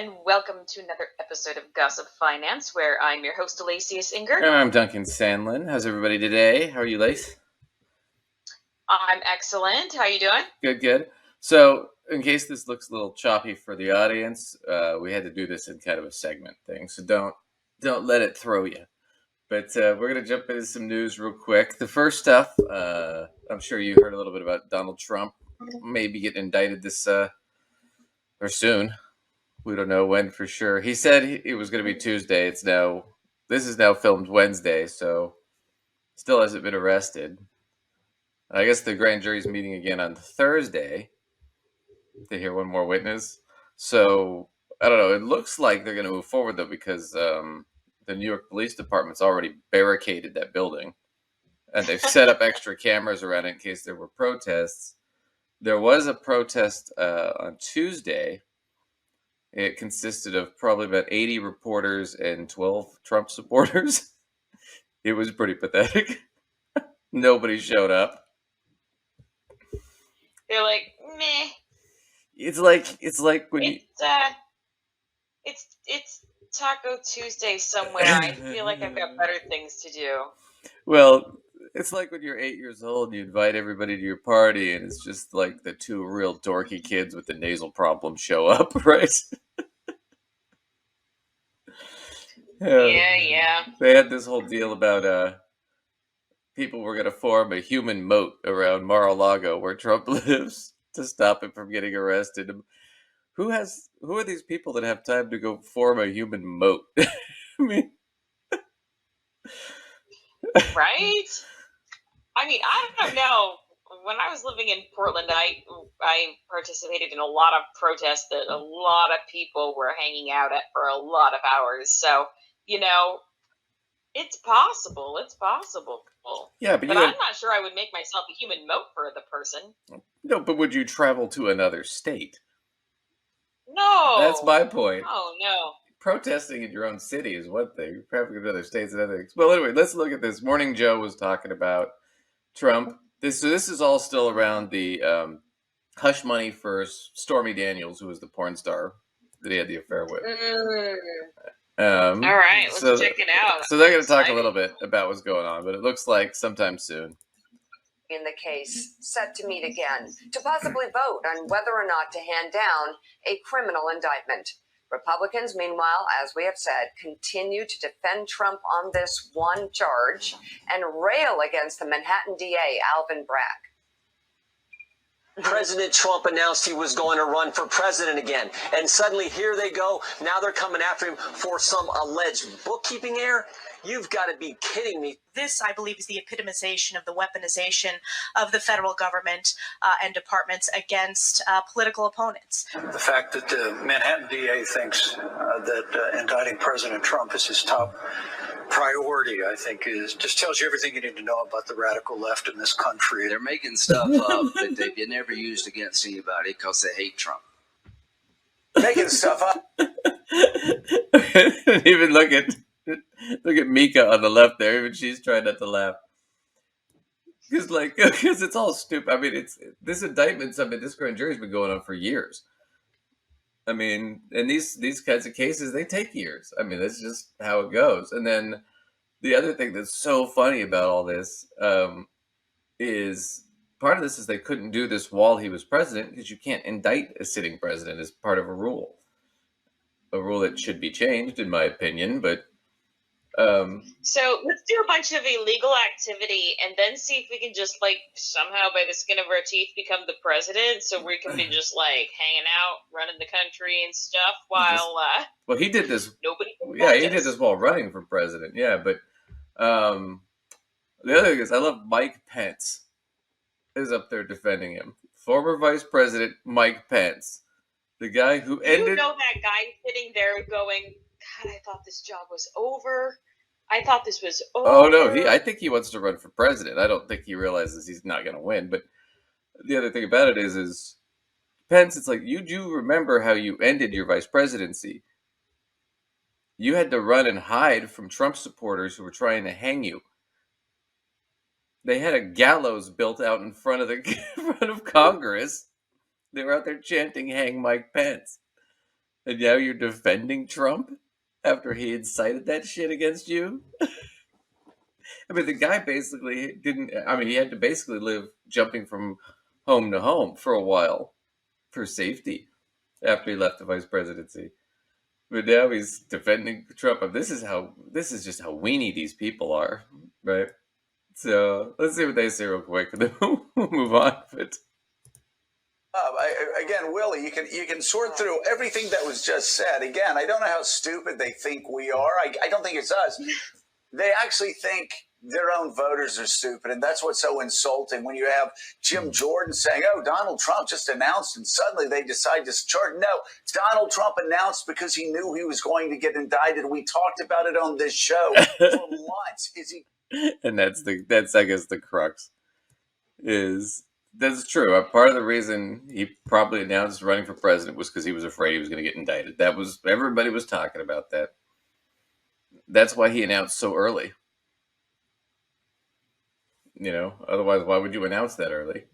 and welcome to another episode of Gossip Finance, where I'm your host, Alacius Inger. And I'm Duncan Sandlin. How's everybody today? How are you, Lace? I'm excellent. How are you doing? Good. So, in case this looks a little choppy for the audience, we had to do this in kind of a segment thing, so don't let it throw you. But we're going to jump into some news real quick. The first stuff, I'm sure you heard a little bit about Donald Trump maybe getting indicted this or soon. We don't know when for sure. He said it was going to be Tuesday. This is now filmed Wednesday, so still hasn't been arrested. I guess the grand jury's meeting again on Thursday to hear one more witness. So I don't know. It looks like they're going to move forward though, because the New York Police Department's already barricaded that building, and they've set up extra cameras around it in case there were protests. There was a protest on Tuesday. It consisted of probably about 80 reporters and 12 Trump supporters. It was pretty pathetic. Nobody showed up. They're like, meh. It's like when it's Taco Tuesday somewhere. I feel like I've got better things to do. Well, it's like when you're 8 years old and you invite everybody to your party, and it's just like the two real dorky kids with the nasal problem show up, right? Yeah. They had this whole deal about people were going to form a human moat around Mar-a-Lago where Trump lives to stop him from getting arrested. Who are these people that have time to go form a human moat? I mean, right? I mean, I don't know. When I was living in Portland, I participated in a lot of protests that a lot of people were hanging out at for a lot of hours. So, it's possible. It's possible. Yeah, but I'm not sure I would make myself a human moat for the person. No, but would you travel to another state? No. That's my point. Oh, no. Protesting in your own city is one thing. Traveling to other states is another thing. Well, anyway, let's look at this. Morning Joe was talking about Trump. This is all still around the hush money for Stormy Daniels, who was the porn star that he had the affair with. All right, let's check it out. So they're going to talk a little bit about what's going on, but it looks like sometime soon. In the case, set to meet again to possibly vote on whether or not to hand down a criminal indictment. Republicans, meanwhile, as we have said, continue to defend Trump on this one charge and rail against the Manhattan DA, Alvin Bragg. President Trump announced he was going to run for president again. And suddenly here they go. Now they're coming after him for some alleged bookkeeping error. You've got to be kidding me. This, I believe, is the epitomization of the weaponization of the federal government and departments against political opponents. The fact that the Manhattan DA thinks that indicting President Trump is his top priority, I think, just tells you everything you need to know about the radical left in this country. They're making stuff up that they've never used against anybody because they hate Trump. Making stuff up. Even look at Mika on the left there. Even she's trying not to laugh. Because it's all stupid. I mean, this indictment, this grand jury's been going on for years. I mean, and these kinds of cases, they take years. I mean, that's just how it goes. And then the other thing that's so funny about all this is part of this is they couldn't do this while he was president because you can't indict a sitting president as part of a rule that should be changed, in my opinion. But so let's do a bunch of illegal activity and then see if we can just somehow by the skin of our teeth become the president, so we can be just hanging out, running the country and stuff while well, he did this. Nobody. He did this while running for president. Yeah, but the other thing is, I love Mike Pence is up there defending him. Former Vice President Mike Pence, the guy who ended. That guy sitting there going, God, I thought this job was over. I thought this was over. Oh, no. I think he wants to run for president. I don't think he realizes he's not going to win. But the other thing about it is Pence, it's like, you do remember how you ended your vice presidency. You had to run and hide from Trump supporters who were trying to hang you. They had a gallows built out in front of Congress. They were out there chanting, "Hang Mike Pence." And now you're defending Trump after he incited that shit against you? I mean, the guy basically didn't. I mean, he had to basically live jumping from home to home for a while for safety after he left the vice presidency. But now he's defending Trump. This is just how weenie these people are, right? So let's see what they say real quick, and then we'll move on. But again, Willie, you can sort through everything that was just said. Again, I don't know how stupid they think we are. I don't think it's us. They actually think their own voters are stupid, and that's what's so insulting when you have Jim Jordan saying, oh, Donald Trump just announced, and suddenly they decide to charge. No, Donald Trump announced because he knew he was going to get indicted. We talked about it on this show for months. And that's I guess the crux is that's true. Part of the reason he probably announced running for president was because he was afraid he was going to get indicted. Everybody was talking about that. That's why he announced so early. Otherwise, why would you announce that early?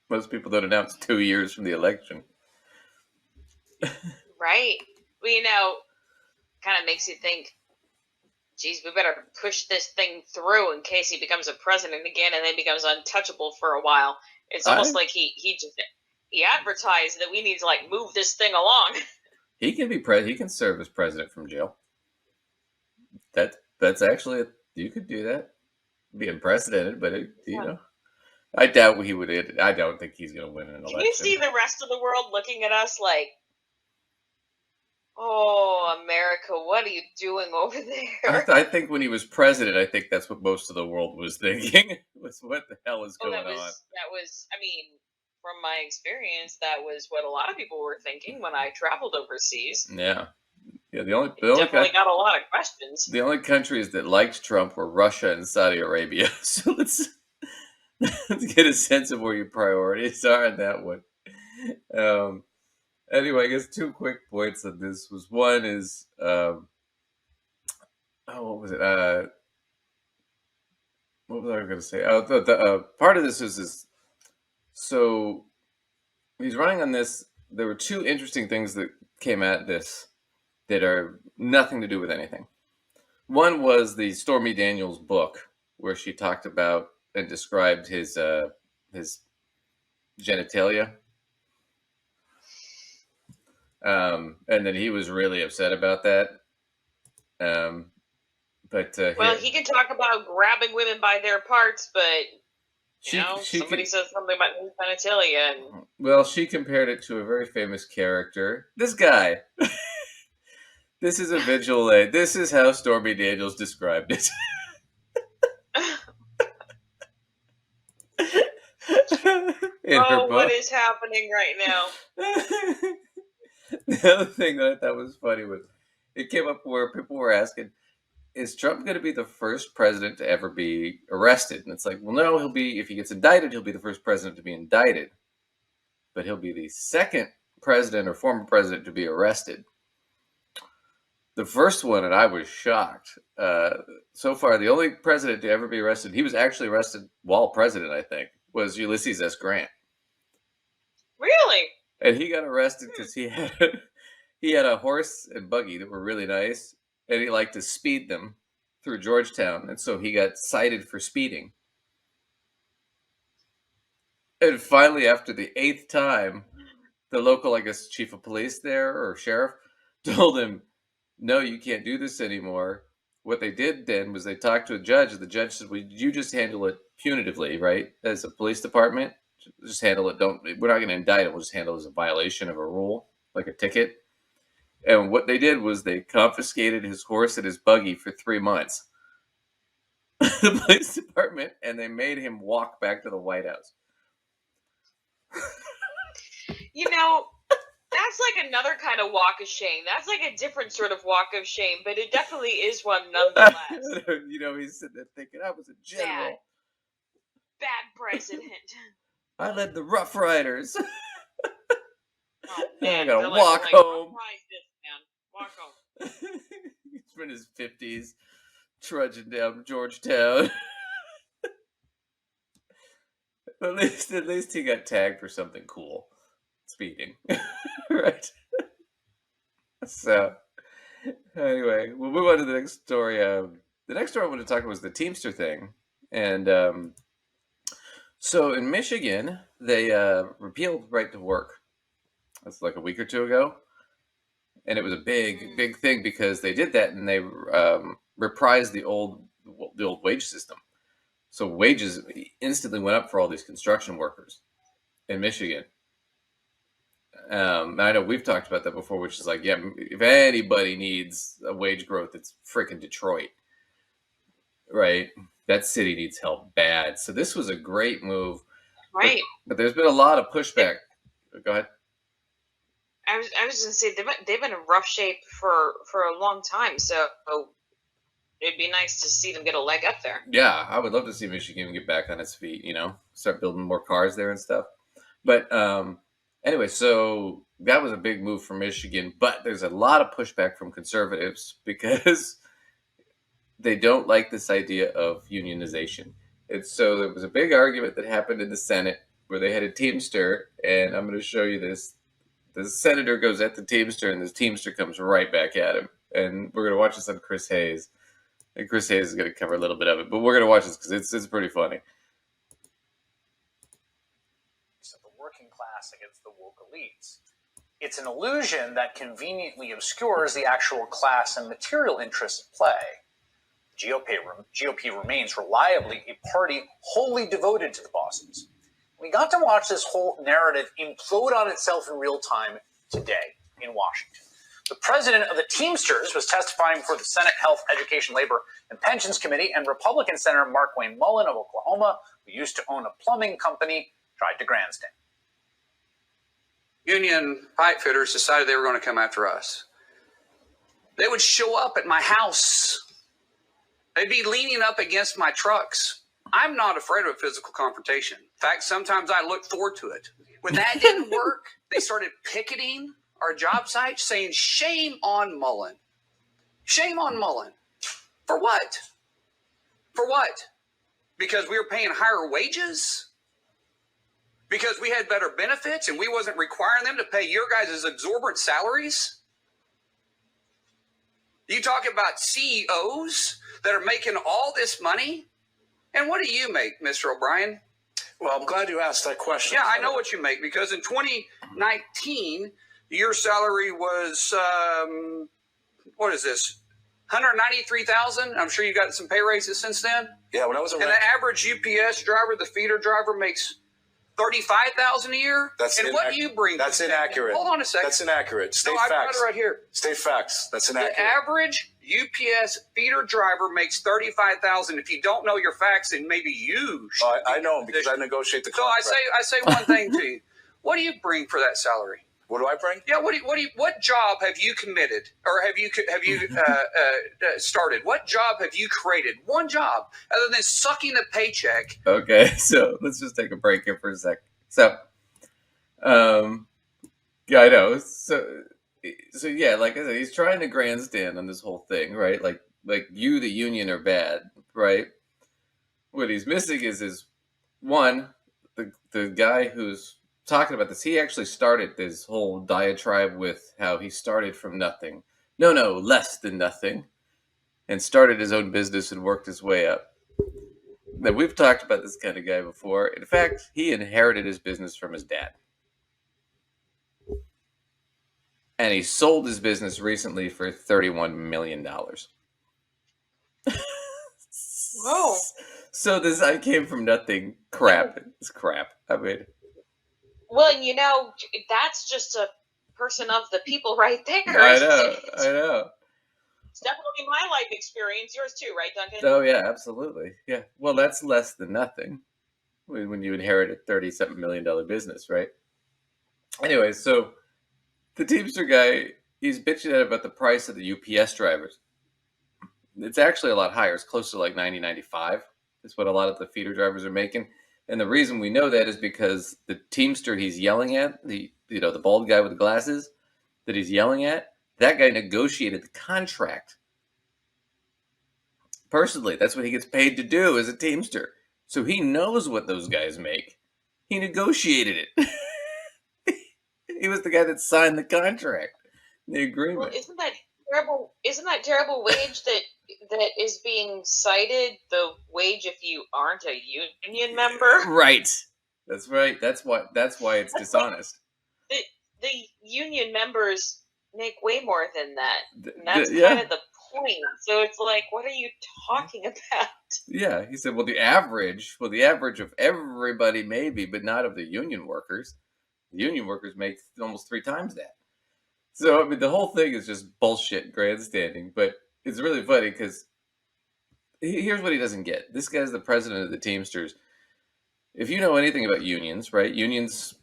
Most people don't announce 2 years from the election. Right. Well, kind of makes you think, geez, we better push this thing through in case he becomes a president again and then becomes untouchable for a while. It's almost like he advertised that we need to move this thing along. He can be he can serve as president from jail. That's actually you could do that. It'd be unprecedented, but I doubt he would. I don't think he's going to win an election. Can you see the rest of the world looking at us like, oh, America, what are you doing over there? I think when he was president, I think that's what most of the world was thinking. Was what the hell is going on? That was, I mean, from my experience, that was what a lot of people were thinking when I traveled overseas. Yeah. The definitely got a lot of questions. The only countries that liked Trump were Russia and Saudi Arabia. So let's get a sense of where your priorities are on that one. Anyway, I guess 2 quick points on this was one is what was it? What was I going to say? The part of this is so he's running on this. There were 2 interesting things that came at this that are nothing to do with anything. One was the Stormy Daniels book, where she talked about and described his genitalia. And then he was really upset about that. He can talk about grabbing women by their parts, but somebody says something about his genitalia. Well, she compared it to a very famous character. This guy. This is a vigilante. This is how Stormy Daniels described it. What is happening right now? The other thing that I thought was funny was it came up where people were asking, is Trump going to be the first president to ever be arrested? And it's like, well, no, if he gets indicted, he'll be the first president to be indicted. But he'll be the second president or former president to be arrested. The first one, and I was shocked. So far, the only president to ever be arrested, he was actually arrested while president, I think, was Ulysses S. Grant. Really? And he got arrested because he had a horse and buggy that were really nice, and he liked to speed them through Georgetown, and so he got cited for speeding. And finally, after the 8th time, the local, I guess, chief of police there or sheriff told him, no, you can't do this anymore. What they did then was they talked to a judge, and the judge said, well, you just handle it punitively, right? As a police department, just handle it. We're not going to indict it. We'll just handle it as a violation of a rule, like a ticket. And what they did was they confiscated his horse and his buggy for 3 months. The police department, and they made him walk back to the White House. That's like another kind of walk of shame. That's like a different sort of walk of shame, but it definitely is one nonetheless. He's sitting there thinking, I was a general. Bad president. I led the Rough Riders. Oh, man. I gotta walk home. Walk home. He's in his 50s, trudging down Georgetown. At least he got tagged for something cool. Speeding. Right. So, anyway, we'll move on to the next story. The next story I want to talk about was the Teamster thing. And so in Michigan, they repealed right to work. That's like a week or two ago. And it was a big thing because they did that and they reprised the old wage system. So wages instantly went up for all these construction workers in Michigan. I know we've talked about that before, which is like, yeah, if anybody needs a wage growth, it's freaking Detroit, right? That city needs help bad. So this was a great move, right? But there's been a lot of pushback. Go ahead. I was just gonna say they've been in rough shape for a long time, so it'd be nice to see them get a leg up there. Yeah, I would love to see Michigan get back on its feet. Start building more cars there and stuff. But anyway, so that was a big move for Michigan, but there's a lot of pushback from conservatives because they don't like this idea of unionization. And so there was a big argument that happened in the Senate where they had a Teamster, and I'm going to show you this. The senator goes at the Teamster, and the Teamster comes right back at him. And we're going to watch this on Chris Hayes. And Chris Hayes is going to cover a little bit of it, but we're going to watch this because it's pretty funny. The working class against the woke elites. It's an illusion that conveniently obscures the actual class and material interests at play. GOP remains reliably a party wholly devoted to the bosses. We got to watch this whole narrative implode on itself in real time today in Washington. The president of the Teamsters was testifying before the Senate Health, Education, Labor, and Pensions Committee, and Republican Senator Markwayne Mullin of Oklahoma, who used to own a plumbing company, tried to grandstand. Union pipe fitters decided they were going to come after us. They would show up at my house. They'd be leaning up against my trucks. I'm not afraid of a physical confrontation. In fact, sometimes I look forward to it. When that didn't work, they started picketing our job site, saying, shame on Mullin. Shame on Mullin. For what? For what? Because we were paying higher wages? Because we had better benefits and we wasn't requiring them to pay your guys' exorbitant salaries? You talk about CEOs that are making all this money? And what do you make, Mr. O'Brien? Well, I'm glad you asked that question. Yeah, I know what you make, because in 2019, your salary was, what is this, $193,000? I'm sure you got some pay raises since then. Yeah, when I was and the average UPS driver, the feeder driver, makes $35,000 a year. And what do you bring? That's inaccurate. Hold on a second. That's inaccurate. State facts. I've got it right here. State facts. That's inaccurate. The average UPS feeder driver makes $35,000. If you don't know your facts, then maybe you should. I know them because I negotiate the So contract. I say one thing to you. What do you bring for that salary? What do I bring? Yeah. What job have you committed, or have you started? What job have you created? One job, other than sucking a paycheck. Okay, so let's just take a break here for a sec. So, yeah, I know. So yeah, like I said, he's trying to grandstand on this whole thing, right? Like you, the union, are bad, right? What he's missing is one, the guy who's talking about this, he actually started this whole diatribe with how he started from nothing. No, less than nothing. And started his own business and worked his way up. Now, we've talked about this kind of guy before. In fact, he inherited his business from his dad. And he sold his business recently for $31 million. Whoa. So this I came from nothing crap. It's crap. I mean... Well, that's just a person of the people right there. I know. It's definitely my life experience. Yours too, right, Duncan? Oh, yeah, absolutely. Yeah. Well, that's less than nothing when you inherit a $30-something million business, right? Anyway, so the Teamster guy, he's bitching about the price of the UPS drivers. It's actually a lot higher. It's close to like $90-$95 is what a lot of the feeder drivers are making. And the reason we know that is because the Teamster he's yelling at, the bald guy with the glasses that he's yelling at, that guy negotiated the contract. Personally, that's what he gets paid to do as a Teamster. So he knows what those guys make. He negotiated it. He was the guy that signed the contract, the agreement. Well, isn't that terrible? Isn't that terrible wage that is being cited? The wage if you aren't a union member. Right. That's right. That's why it's dishonest. The union members make way more than that. And that's kind of the point. So it's like, what are you talking about? Yeah, he said, well, the average of everybody maybe, but not of the union workers. The union workers make almost 3 times that. So, I mean, the whole thing is just bullshit grandstanding, but it's really funny because here's what he doesn't get. This guy's the president of the Teamsters. If you know anything about unions, right? Unions,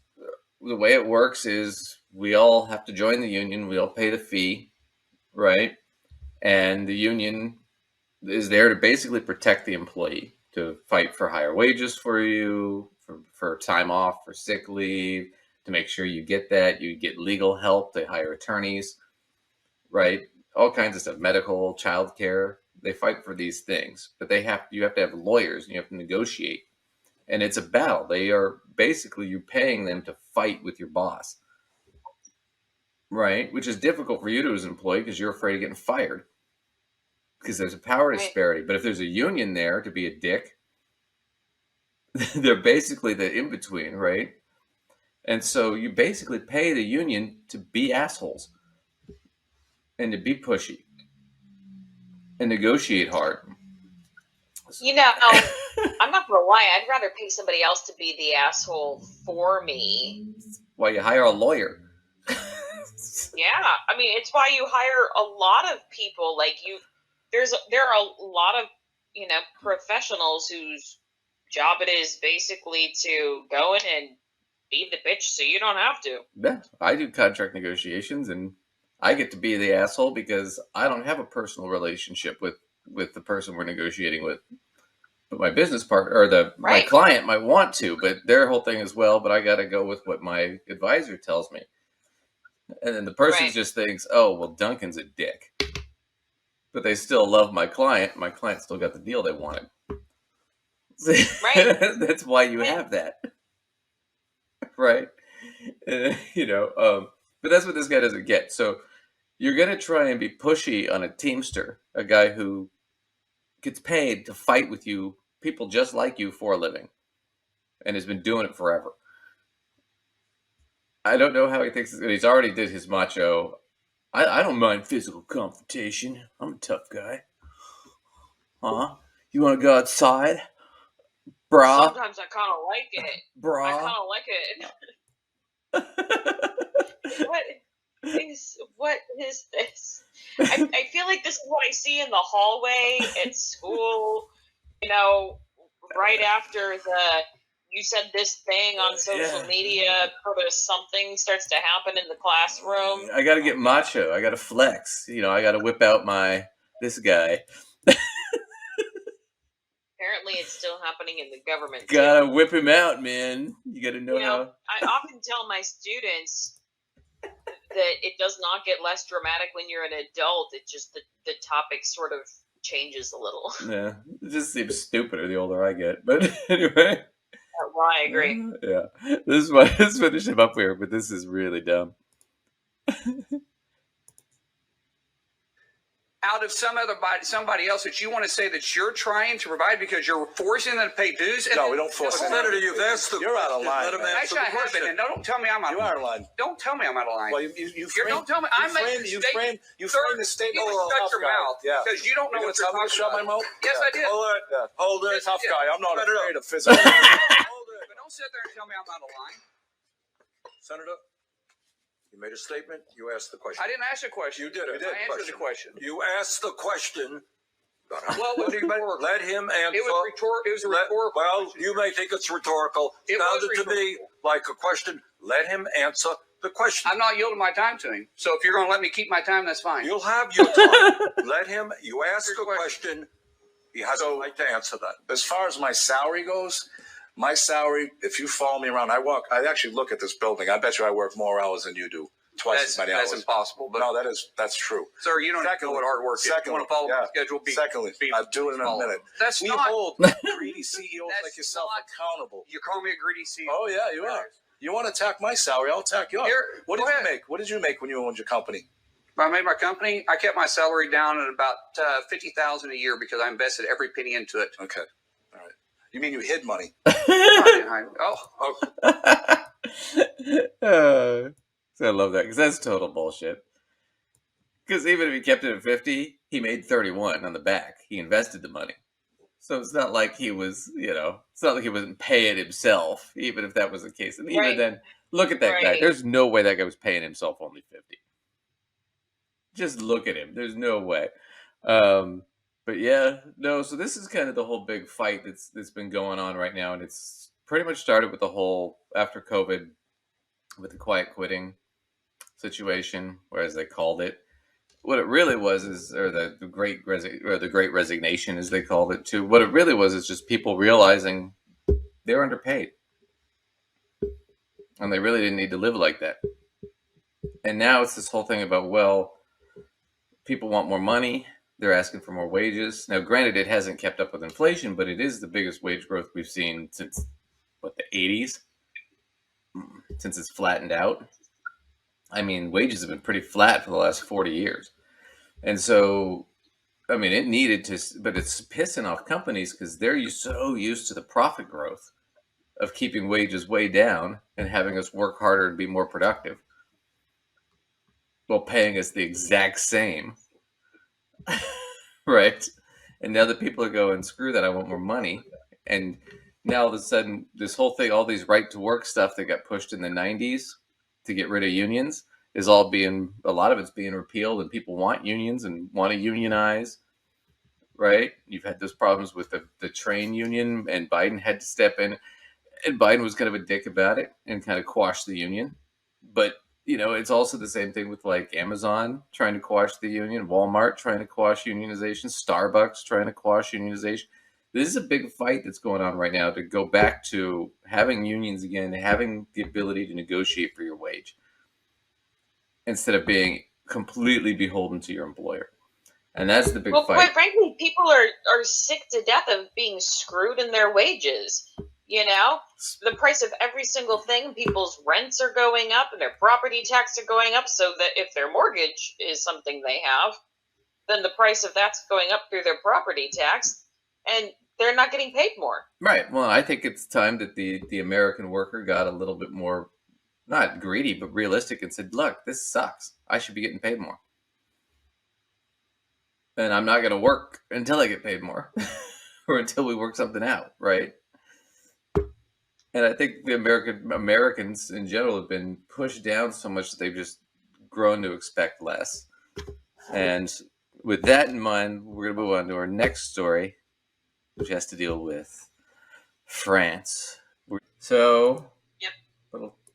the way it works is we all have to join the union. We all pay the fee, right? And the union is there to basically protect the employee, to fight for higher wages for you, for time off, for sick leave, to make sure you get that. You get legal help. They hire attorneys, right? All kinds of stuff, medical, childcare. They fight for these things, but you have to have lawyers and you have to negotiate. And it's a battle. They are basically, you're paying them to fight with your boss, right? Which is difficult for you to as an employee because you're afraid of getting fired because there's a power disparity. But if there's a union there to be a dick, they're basically the in-between, right? And so you basically pay the union to be assholes and to be pushy and negotiate hard. You know, I'm not gonna lie. I'd rather pay somebody else to be the asshole for me. Why you hire a lawyer? Yeah, I mean, it's why you hire a lot of people. Like there are a lot of professionals whose job it is basically to go in and be the bitch, so you don't have to. Yeah, I do contract negotiations, and I get to be the asshole because I don't have a personal relationship with the person we're negotiating with. But my business partner or my client might want to, but their whole thing is, well, but I got to go with what my advisor tells me. And then the person just thinks, oh, well, Duncan's a dick. But they still love my client. My client still got the deal they wanted. Right. That's why you have that. Right. But that's what this guy doesn't get. So you're going to try and be pushy on a Teamster, a guy who gets paid to fight with you, people just like you, for a living, and has been doing it forever. I don't know how he thinks he's already did his macho. I don't mind physical confrontation. I'm a tough guy. You want to go outside, brah? Sometimes I kind of like it, brah. I kind of like it. What is this? I feel like this is what I see in the hallway at school, right after you said this thing on social media, sort of something starts to happen in the classroom. I got to get macho. I got to flex. I got to whip out this guy. Apparently it's still happening in the government. Gotta whip him out, man. You gotta know how. I often tell my students that it does not get less dramatic when you're an adult. It just the topic sort of changes a little. Yeah, it just seems stupider the older I get. But anyway. Well, I agree. Yeah, let's finish him up here, but this is really dumb. Out of somebody else that you want to say that you're trying to provide because you're forcing them to pay dues? No, we don't force them. Senator, you've asked the You're out of line. Actually, I have been, and don't tell me I'm out of line. You are out of line. Don't tell me I'm out of line. Well, you don't tell me. I'm making you framed the statement. Shut your mouth. Yeah. Because you don't know what you're talking about. Shut my mouth? Yes, I did. Hold it. Tough guy. I'm not afraid of physical. Hold it. But don't sit there and tell me I'm out of line. Senator, you made a statement. You asked the question. I didn't ask a question. You did. I answered the question. You asked the question. Well, let him answer. It was a rhetorical Well, question. you may think it's rhetorical. It sounded to me like a question. Let him answer the question. I'm not yielding my time to him. So if you're going to let me keep my time, that's fine. You'll have your time. Let him. You ask a question. He has a right to answer that. As far as my salary goes, my salary, if you follow me around, I actually look at this building. I bet you I work more hours than you do. Twice as many hours. That's impossible. But no, that's true. Sir, you don't know what hard work is. You want to follow the schedule. Secondly, I'll do it in a minute. We hold greedy CEOs like yourself accountable. You call me a greedy CEO. Oh, yeah, you are. You want to attack my salary? I'll attack yours. What did you make? What did you make when you owned your company? When I made my company, I kept my salary down at about $50,000 a year because I invested every penny into it. Okay, all right. You mean you hid money? So I love that because that's total bullshit. Because even if he kept it at 50, he made 31 on the back. He invested the money. So it's not like he was, it's not like he wasn't paying himself, even if that was the case. And even then, look at that guy. There's no way that guy was paying himself only 50. Just look at him. There's no way. But yeah, no. So this is kind of the whole big fight that's been going on right now, and it's pretty much started with the whole after COVID, with the quiet quitting situation, or as they called it. What it really was or the great resignation, as they called it too. What it really was is just people realizing they're underpaid, and they really didn't need to live like that. And now it's this whole thing about, well, people want more money. They're asking for more wages. Now, granted, it hasn't kept up with inflation, but it is the biggest wage growth we've seen since, the 80s? Since it's flattened out. I mean, wages have been pretty flat for the last 40 years. And so, I mean, it needed to, but it's pissing off companies because they're so used to the profit growth of keeping wages way down and having us work harder and be more productive while paying us the exact same. Right? And now that people are going, screw that, I want more money. And now all of a sudden, this whole thing, all these right to work stuff that got pushed in the 90s to get rid of unions is a lot of it's being repealed, and people want unions and want to unionize, right? You've had those problems with the train union, and Biden had to step in, and Biden was kind of a dick about it and kind of quash the union. But, it's also the same thing with like Amazon trying to quash the union, Walmart trying to quash unionization, Starbucks trying to quash unionization. This is a big fight that's going on right now to go back to having unions again, having the ability to negotiate for your wage instead of being completely beholden to your employer. And that's the big fight. Quite frankly, people are sick to death of being screwed in their wages. The price of every single thing, people's rents are going up and their property tax are going up, so that if their mortgage is something they have, then the price of that's going up through their property tax, and they're not getting paid more. Right. Well, I think it's time that the American worker got a little bit more, not greedy, but realistic, and said, look, this sucks. I should be getting paid more. And I'm not going to work until I get paid more or until we work something out, right? And I think the Americans in general have been pushed down so much that they've just grown to expect less. And with that in mind, we're going to move on to our next story, which has to deal with France. So, yep.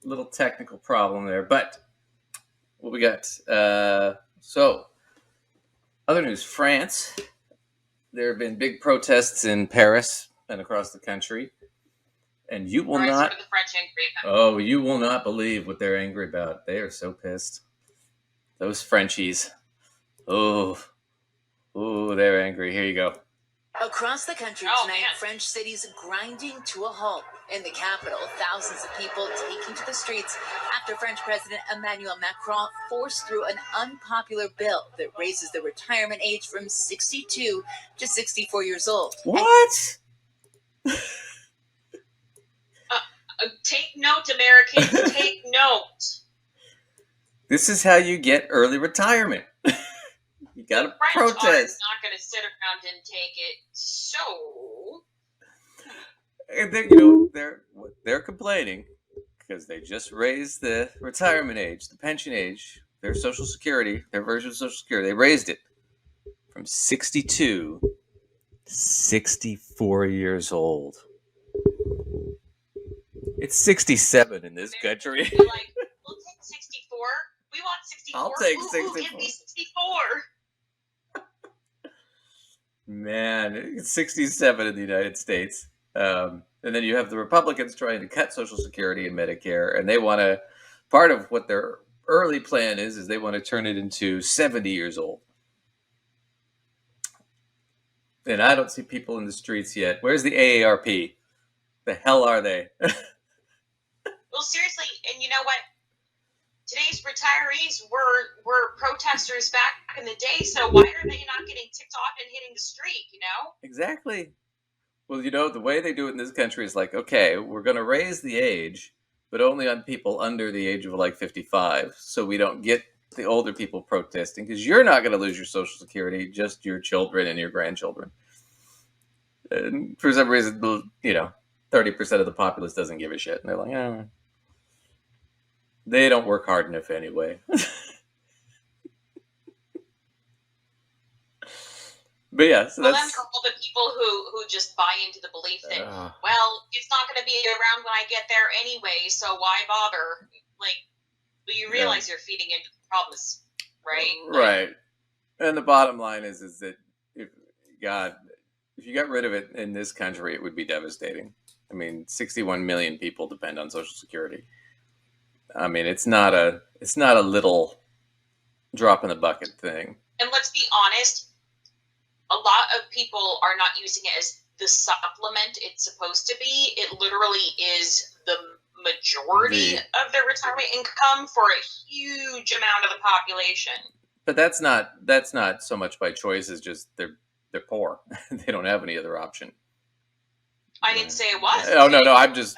Little technical problem there, but what we got? Other news, France. There have been big protests in Paris and across the country. And you will not. The French angry about. Oh, you will not believe what they're angry about. They are so pissed. Those Frenchies. Oh, they're angry. Here you go. Across the country tonight, French cities grinding to a halt. In the capital, thousands of people taking to the streets after French President Emmanuel Macron forced through an unpopular bill that raises the retirement age from 62 to 64 years old. What? Take note, Americans. Take note. This is how you get early retirement. You got to protest. French are not going to sit around and take it. So, and they're complaining because they just raised the retirement age, the pension age, their Social Security, their version of Social Security. They raised it from 62 to 64 years old. It's 67 in this country. We'll take 64. We want 64. I'll take 64. Give me 64. Man, it's 67 in the United States. And then you have the Republicans trying to cut Social Security and Medicare, and they want to, part of what their early plan is they want to turn it into 70 years old. And I don't see people in the streets yet. Where's the AARP? The hell are they? Well, seriously, and you know what? Today's retirees were protesters back in the day, so why are they not getting ticked off and hitting the street, you know? Exactly. Well, the way they do it in this country is like, okay, we're going to raise the age, but only on people under the age of like 55, so we don't get the older people protesting, because you're not going to lose your Social Security, just your children and your grandchildren. And for some reason, 30% of the populace doesn't give a shit. And they're like, oh, they don't work hard enough anyway. But yeah, so well, that's... then for all the people who just buy into the belief that, well, it's not going to be around when I get there anyway, so why bother? Like, but you realize you're feeding into the problems, right? Right. And the bottom line is that if you got rid of it in this country, it would be devastating. I mean, 61 million people depend on Social Security. I mean, it's not a little drop in the bucket thing. And let's be honest, a lot of people are not using it as the supplement it's supposed to be. It literally is the majority of their retirement income for a huge amount of the population. But that's not so much by choice as just they're poor. They don't have any other option. I didn't say it was. Oh no, I'm just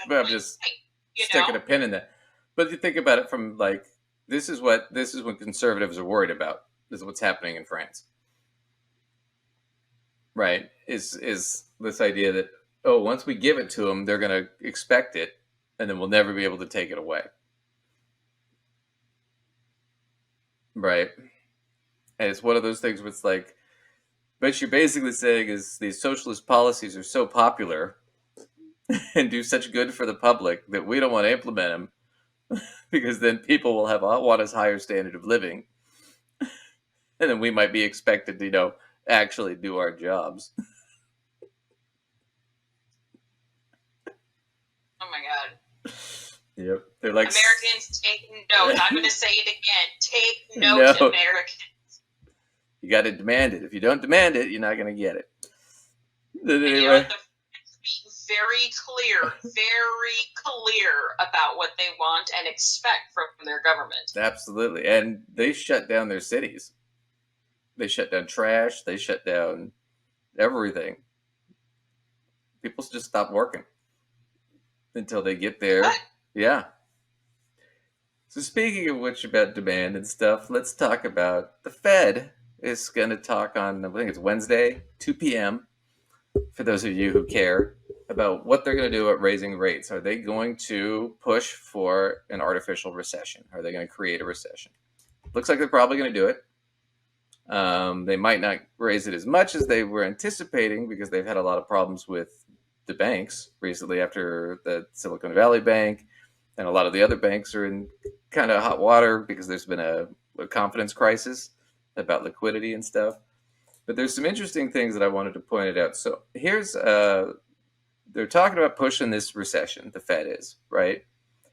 sticking a pin in that. But you think about it from like, this is what conservatives are worried about. This is what's happening in France. Right? Is this idea that, once we give it to them, they're going to expect it, and then we'll never be able to take it away. Right? And it's one of those things where it's like, what you're basically saying is these socialist policies are so popular and do such good for the public that we don't want to implement them, because then people will want a higher standard of living, and then we might be expected to, actually do our jobs. Oh my god. Yep. They're like, Americans, take note. I'm going to say it again. Take note, Americans. You got to demand it. If you don't demand it, you're not going to get it. Anyway. Very clear about what they want and expect from their government. Absolutely. And they shut down their cities. They shut down trash. They shut down everything. People just stop working until they get there. What? Yeah. So speaking of which, about demand and stuff, let's talk about the Fed is going to talk on, I think it's Wednesday, 2 p.m., for those of you who care, about what they're going to do at raising rates. Are they going to push for an artificial recession? Are they going to create a recession? Looks like they're probably going to do it. They might not raise it as much as they were anticipating, because they've had a lot of problems with the banks recently after the Silicon Valley Bank, and a lot of the other banks are in kind of hot water because there's been a confidence crisis about liquidity and stuff. But there's some interesting things that I wanted to point out. So here's, they're talking about pushing this recession, the Fed is, right?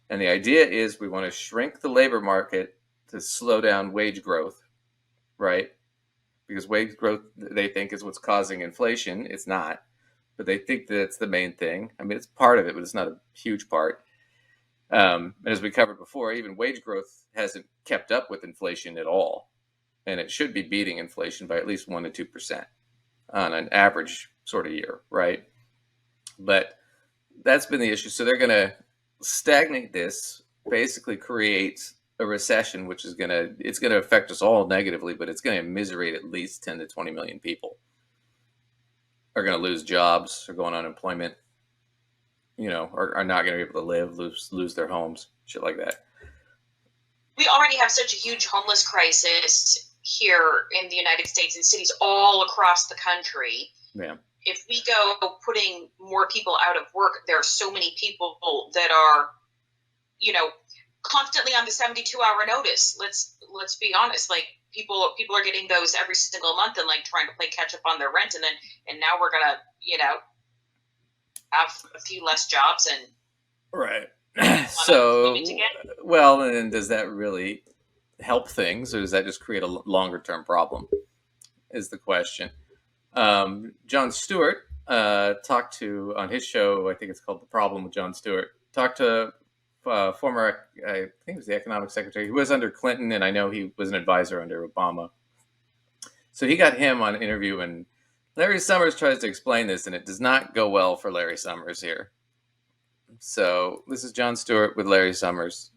And the idea is we want to shrink the labor market to slow down wage growth, right? Because wage growth, they think, is what's causing inflation. It's not, but they think that's the main thing. I mean, it's part of it, but it's not a huge part. And as we covered before, even wage growth hasn't kept up with inflation at all. And it should be beating inflation by at least 1% to 2% on an average sort of year, right? But that's been the issue. So they're going to stagnate this, basically create a recession, which is it's going to affect us all negatively, but it's going to immiserate at least 10 to 20 million people. Are going to lose jobs, are going on unemployment, are not going to be able to live, lose their homes, shit like that. We already have such a huge homeless crisis here in the United States, in cities all across the country. Yeah. If we go putting more people out of work, there are so many people that are, constantly on the 72-hour notice. Let's be honest. Like, people are getting those every single month and like trying to play catch up on their rent, and now we're gonna, have a few less jobs and right. So, well, and does that really help things, or does that just create a longer-term problem, is the question. Jon Stewart talked to, on his show, I think it's called The Problem with Jon Stewart, talked to former, I think he was the economic secretary. He was under Clinton, and I know he was an advisor under Obama. So he got him on an interview, and Larry Summers tries to explain this, and it does not go well for Larry Summers here. So this is Jon Stewart with Larry Summers.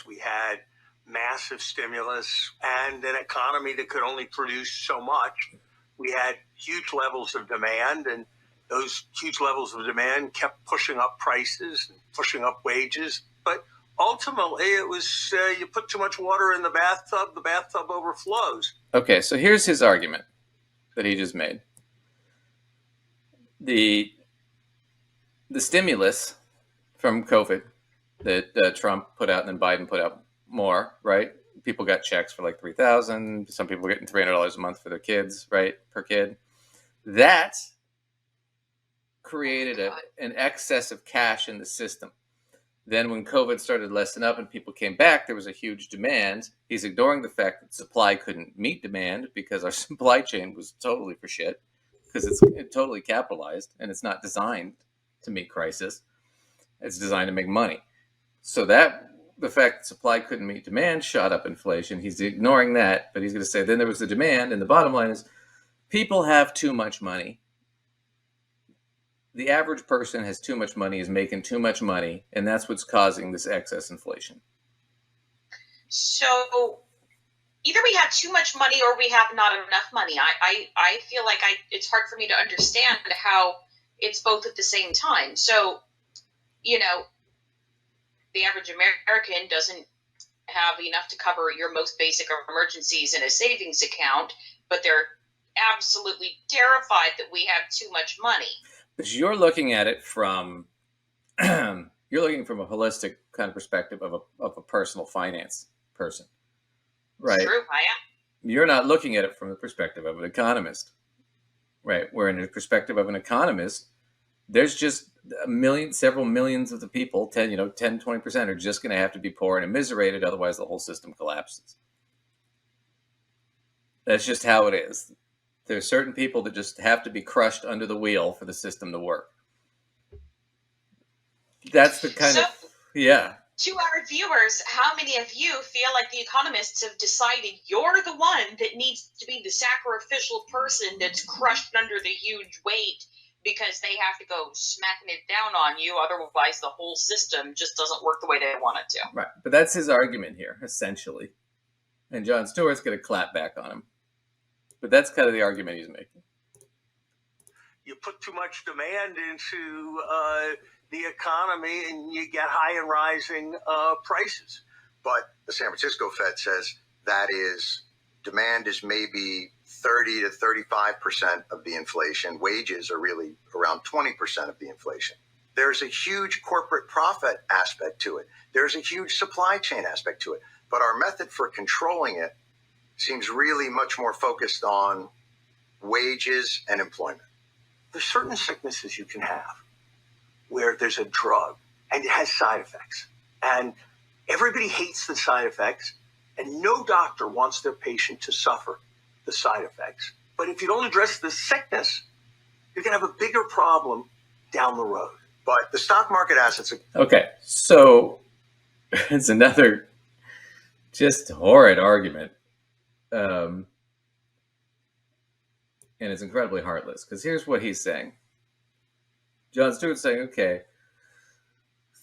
We had massive stimulus and an economy that could only produce so much. We had huge levels of demand, and those huge levels of demand kept pushing up prices and pushing up wages. But ultimately, it was you put too much water in the bathtub overflows. Okay, so here's his argument that he just made. The stimulus from COVID that Trump put out and then Biden put out more, right? People got checks for like $3,000. Some people getting $300 a month for their kids, right? Per kid. That created an excess of cash in the system. Then when COVID started to lessen up and people came back, there was a huge demand. He's ignoring the fact that supply couldn't meet demand because our supply chain was totally for shit because it's totally capitalized and it's not designed to meet crisis. It's designed to make money. So that the fact that supply couldn't meet demand shot up inflation. He's ignoring that, but he's going to say then there was the demand, and the bottom line is people have too much money. The average person has too much money, is making too much money, and that's what's causing this excess inflation. So either we have too much money or we have not enough money. I feel like it's hard for me to understand how it's both at the same time. So, you know, the average American doesn't have enough to cover your most basic emergencies in a savings account, but they're absolutely terrified that we have too much money. But you're looking at it from you're looking from a holistic kind of perspective of a personal finance person, right? True, I am. You're not looking at it from the perspective of an economist, right? Where in the perspective of an economist, there's just several millions of the people, 10, 20% are just going to have to be poor and immiserated. Otherwise the whole system collapses. That's just how it is. There's certain people that just have to be crushed under the wheel for the system to work. That's the kind of, yeah. To our viewers, how many of you feel like the economists have decided you're the one that needs to be the sacrificial person that's crushed under the huge weight because they have to go smacking it down on you, otherwise the whole system just doesn't work the way they want it to. Right, but that's his argument here, essentially. And Jon Stewart's going to clap back on him. But that's kind of the argument he's making. You put too much demand into the economy and you get high and rising prices. But the San Francisco Fed says that is demand is maybe 30 to 35% of the inflation. Wages are really around 20% of the inflation. There's a huge corporate profit aspect to it. There's a huge supply chain aspect to it. But our method for controlling it seems really much more focused on wages and employment. There's certain sicknesses you can have where there's a drug and it has side effects. And everybody hates the side effects, and no doctor wants their patient to suffer the side effects. But if you don't address the sickness, you're going to have a bigger problem down the road. But the stock market assets... Okay, so it's another just horrid argument. And it's incredibly heartless, because here's what he's saying. Jon Stewart's saying, okay,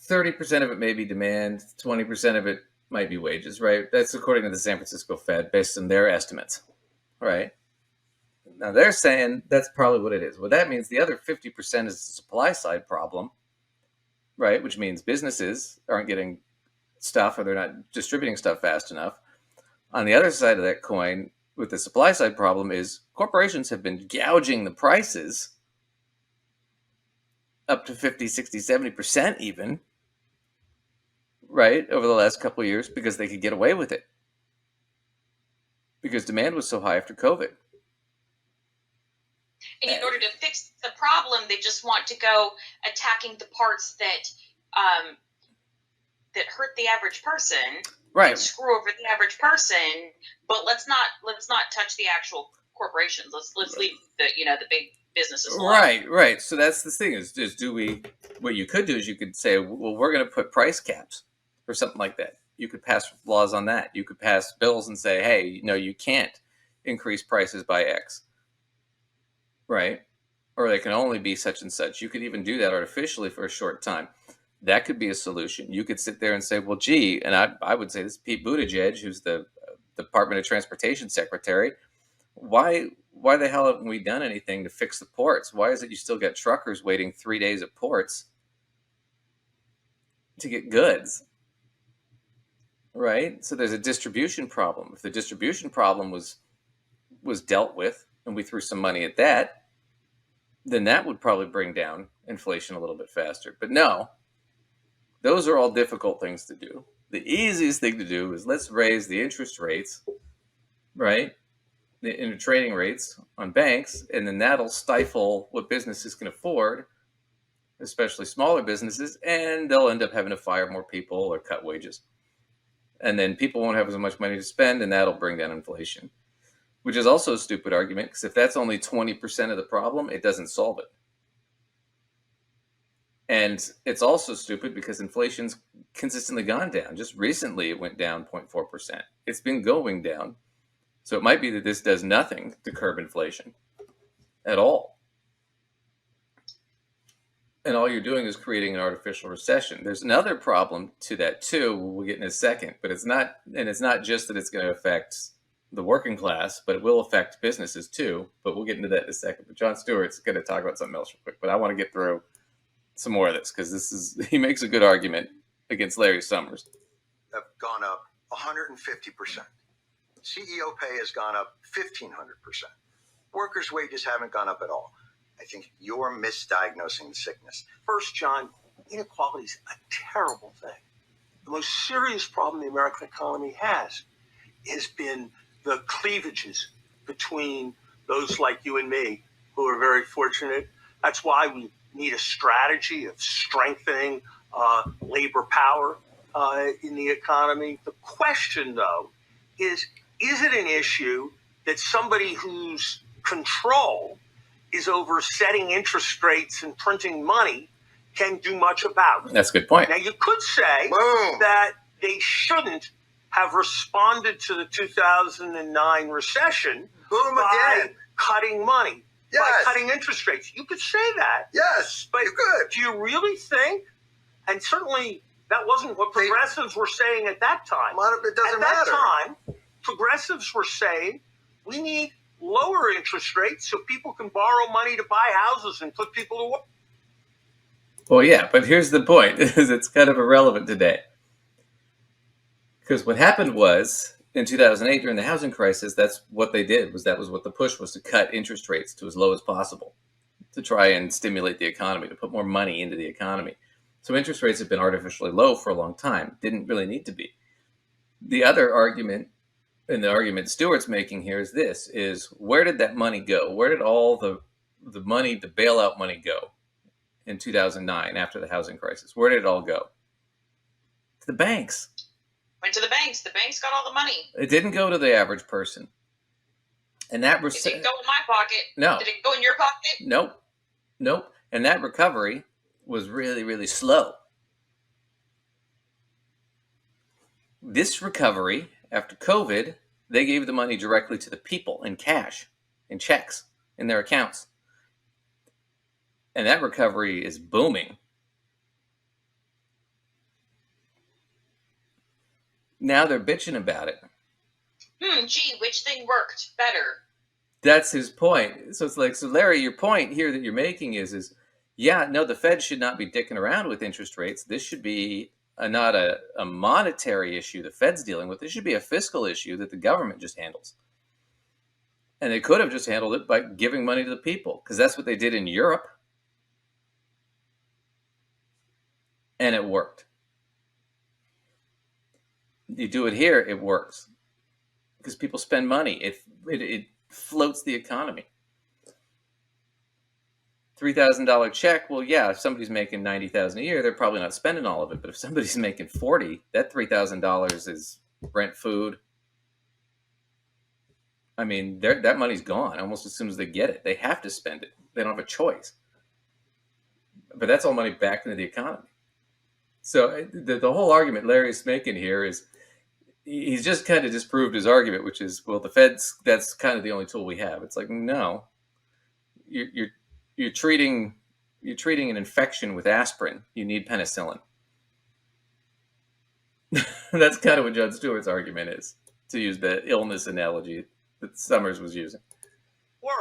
30% of it may be demand, 20% of it might be wages, right? That's according to the San Francisco Fed, based on their estimates, right? Now they're saying that's probably what it is. Well, that means the other 50% is the supply side problem, right? Which means businesses aren't getting stuff, or they're not distributing stuff fast enough. On the other side of that coin, with the supply side problem, is corporations have been gouging the prices up to 50, 60, 70% even, right, over the last couple of years because they could get away with it. Because demand was so high after COVID. And in order to fix the problem, they just want to go attacking the parts that that hurt the average person. Right. And screw over the average person, but let's not touch the actual corporations. Let's leave the businesses alive. Right. So that's the thing is do we, what you could do is you could say, well, we're going to put price caps or something like that. You could pass laws on that. You could pass bills and say, hey, no, you can't increase prices by X. Right. Or they can only be such and such. You could even do that artificially for a short time. That could be a solution. You could sit there and say, well, gee, and I would say this is Pete Buttigieg, who's the Department of Transportation Secretary. Why the hell haven't we done anything to fix the ports? Why is it you still got truckers waiting 3 days at ports to get goods? Right? So there's a distribution problem. If the distribution problem was dealt with and we threw some money at that, then that would probably bring down inflation a little bit faster. But no, those are all difficult things to do. The easiest thing to do is let's raise the interest rates, right? The trading rates on banks, and then that'll stifle what businesses can afford, especially smaller businesses, and they'll end up having to fire more people or cut wages. And then people won't have as much money to spend, and that'll bring down inflation, which is also a stupid argument, because if that's only 20% of the problem, it doesn't solve it. And it's also stupid because inflation's consistently gone down. Just recently, it went down 0.4%. It's been going down. So it might be that this does nothing to curb inflation at all. And all you're doing is creating an artificial recession. There's another problem to that too, we'll get in a second, but it's not just that it's going to affect the working class, but it will affect businesses too. But we'll get into that in a second. But Jon Stewart's going to talk about something else real quick, but I want to get through some more of this because he makes a good argument against Larry Summers. Have gone up 150%. CEO pay has gone up 1,500%. Workers' wages haven't gone up at all. I think you're misdiagnosing the sickness. First, John, inequality is a terrible thing. The most serious problem the American economy has been the cleavages between those like you and me who are very fortunate. That's why we need a strategy of strengthening labor power in the economy. The question, though, is it an issue that somebody whose control is over setting interest rates and printing money can do much about? That's a good point. Now, you could say that they shouldn't have responded to the 2009 recession by cutting money, by cutting interest rates. You could say that. Yes, but you could. Do you really think, and certainly that wasn't what progressives were saying at that time. It doesn't matter. At that time, progressives were saying we need lower interest rates so people can borrow money to buy houses and put people to work. Well, yeah, but here's the point, is it's kind of irrelevant today. Because what happened was, in 2008, during the housing crisis, that's what they did, that was what the push was, to cut interest rates to as low as possible, to try and stimulate the economy, to put more money into the economy. So interest rates have been artificially low for a long time, didn't really need to be. The other argument, and the argument Stewart's making here is this, is where did that money go? Where did all the money, the bailout money go in 2009 after the housing crisis? Where did it all go? To the banks. Went to the banks. The banks got all the money. It didn't go to the average person. And that it didn't go in my pocket. No. Did it go in your pocket? Nope. And that recovery was really, really slow. This recovery, after COVID, they gave the money directly to the people in cash, in checks, in their accounts. And that recovery is booming. Now they're bitching about it. Gee, which thing worked better? That's his point. So it's like, so Larry, your point here that you're making is yeah, no, the Fed should not be dicking around with interest rates. This should be not a monetary issue the Fed's dealing with. This should be a fiscal issue that the government just handles. And they could have just handled it by giving money to the people, because that's what they did in Europe. And it worked. You do it here, it works. Because people spend money. It floats the economy. $3,000 check, well, yeah, if somebody's making $90,000 a year, they're probably not spending all of it. But if somebody's making $40,000, that $3,000 is rent, food, I mean, that money's gone almost as soon as they get it. They have to spend it. They don't have a choice. But that's all money back into the economy. So the whole argument Larry's making here is he's just kind of disproved his argument, which is, well, the Fed's, that's kind of the only tool we have. It's like, no, you're treating an infection with aspirin. You need penicillin. That's kind of what Jon Stewart's argument is, to use the illness analogy that Summers was using.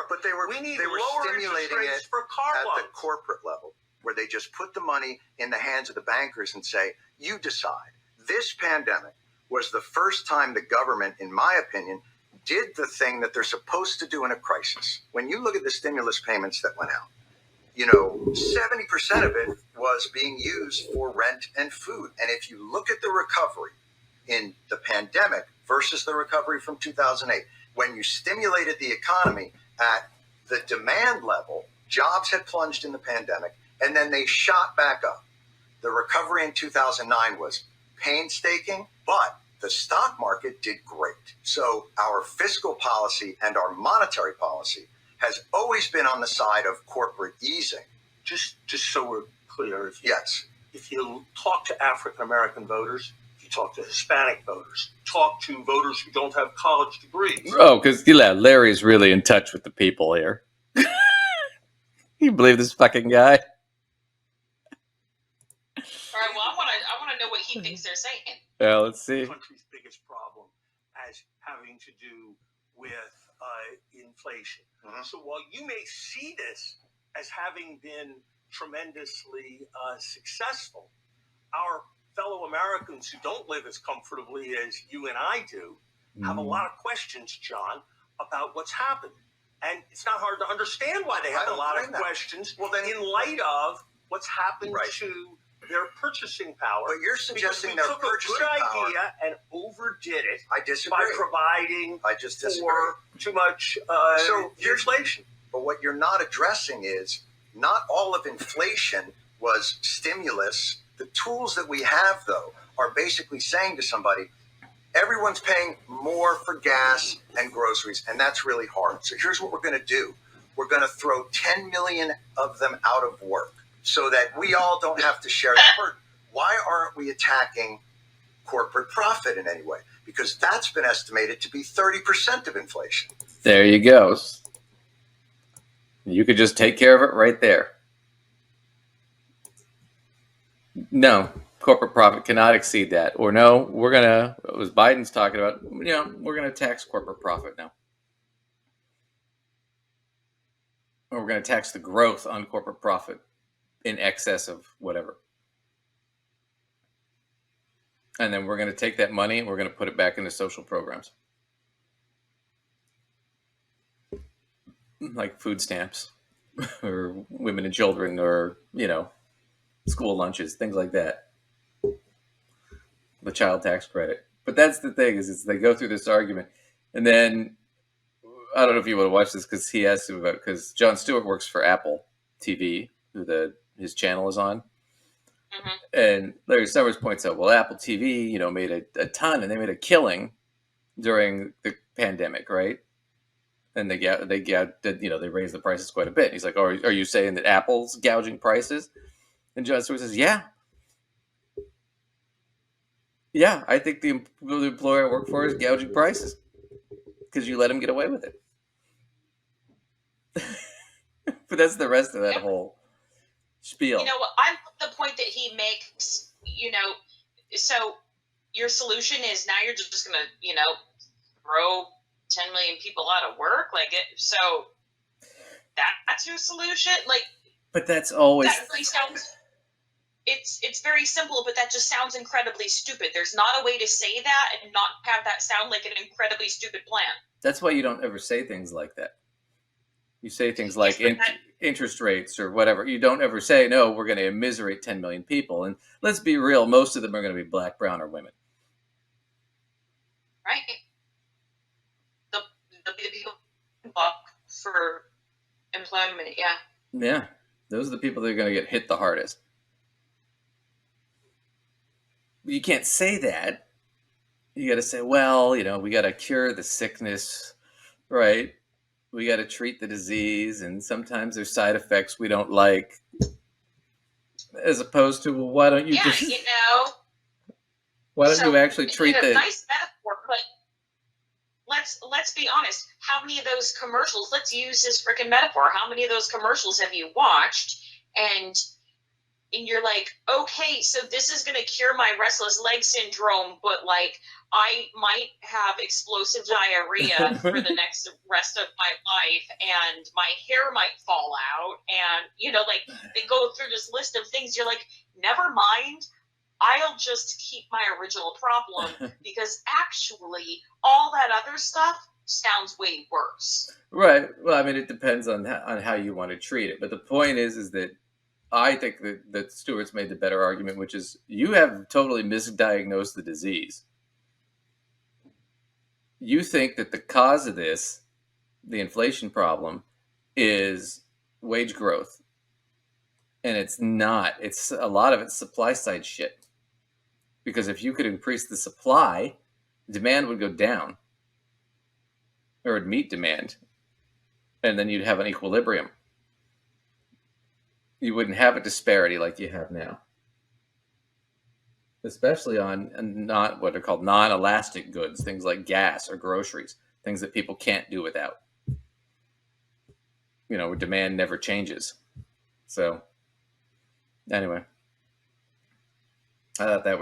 But they were stimulating it for car at loans. the corporate level, where they just put the money in the hands of the bankers and say, you decide. This pandemic was the first time the government, in my opinion, did the thing that they're supposed to do in a crisis. When you look at the stimulus payments that went out, 70% of it was being used for rent and food. And if you look at the recovery in the pandemic versus the recovery from 2008, when you stimulated the economy at the demand level, jobs had plunged in the pandemic, and then they shot back up. The recovery in 2009 was painstaking, but the stock market did great. So our fiscal policy and our monetary policy has always been on the side of corporate easing. Just so we're clear, if you talk to African American voters, if you talk to Hispanic voters, talk to voters who don't have college degrees. Oh, because Larry's really in touch with the people here. You believe this fucking guy? All right. Well, I want to know what he thinks they're saying. Yeah, let's see. The country's biggest problem as having to do with inflation. So while you may see this as having been tremendously successful, our fellow Americans who don't live as comfortably as you and I do have a lot of questions, John, about what's happened. And it's not hard to understand why they have a lot of questions. Well, then, in light of what's happened to their purchasing power. But you're suggesting their took purchasing a good power idea and overdid it. I disagree. By providing for too much inflation. But what you're not addressing is not all of inflation was stimulus. The tools that we have, though, are basically saying to somebody, everyone's paying more for gas and groceries, and that's really hard. So here's what we're going to do. We're going to throw 10 million of them out of work so that we all don't have to share the burden. Why aren't we attacking corporate profit in any way? Because that's been estimated to be 30% of inflation. There you go. You could just take care of it right there. No, corporate profit cannot exceed that. Or no, we're going to, what was Biden's talking about, we're going to tax corporate profit now. Or we're going to tax the growth on corporate profit in excess of whatever. And then we're going to take that money and we're going to put it back into social programs. Like food stamps or women and children or, school lunches, things like that. The child tax credit. But that's the thing is they go through this argument. And then, I don't know if you want to watch this because he asked him about it, because Jon Stewart works for Apple TV, who his channel is on. Mm-hmm. And Larry Summers points out, well, Apple TV, made a ton, and they made a killing during the pandemic, right? And they raised the prices quite a bit. He's like, oh, are you saying that Apple's gouging prices? And Jon Stewart says, yeah. Yeah, I think the employer I work for is gouging prices because you let him get away with it. But that's the rest of that whole spiel. I love the point that he makes, so your solution is now you're just going to, throw 10 million people out of work. So that's your solution. But that's always. That really sounds. It's very simple, but that just sounds incredibly stupid. There's not a way to say that and not have that sound like an incredibly stupid plan. That's why you don't ever say things like that. You say things like interest rates or whatever. You don't ever say, no, we're going to immiserate 10 million people. And let's be real, most of them are going to be black, brown, or women. Right. The people who look for employment, yeah. Yeah, those are the people that are going to get hit the hardest. You can't say that. You got to say, well, we got to cure the sickness right? We got to treat the disease, and sometimes there's side effects we don't like, as opposed to, well, why don't you just, why don't you actually treat the nice metaphor, but let's be honest. How many of those commercials? Let's use this freaking metaphor. How many of those commercials have you watched? And you're like, okay, so this is going to cure my restless leg syndrome, but like I might have explosive diarrhea for the rest of my life, and my hair might fall out, and like they go through this list of things. You're like, never mind, I'll just keep my original problem because actually all that other stuff sounds way worse. Right. Well, I mean, it depends on how you want to treat it, but the point is that I think that Stewart's made the better argument, which is you have totally misdiagnosed the disease. You think that the cause of this, the inflation problem, is wage growth. And it's not. It's a lot of it's supply side shit. Because if you could increase the supply, demand would go down. Or it'd meet demand. And then you'd have an equilibrium. You wouldn't have a disparity like you have now. Especially on not what are called non-elastic goods, things like gas or groceries, things that people can't do without. Where demand never changes. So, anyway, I thought that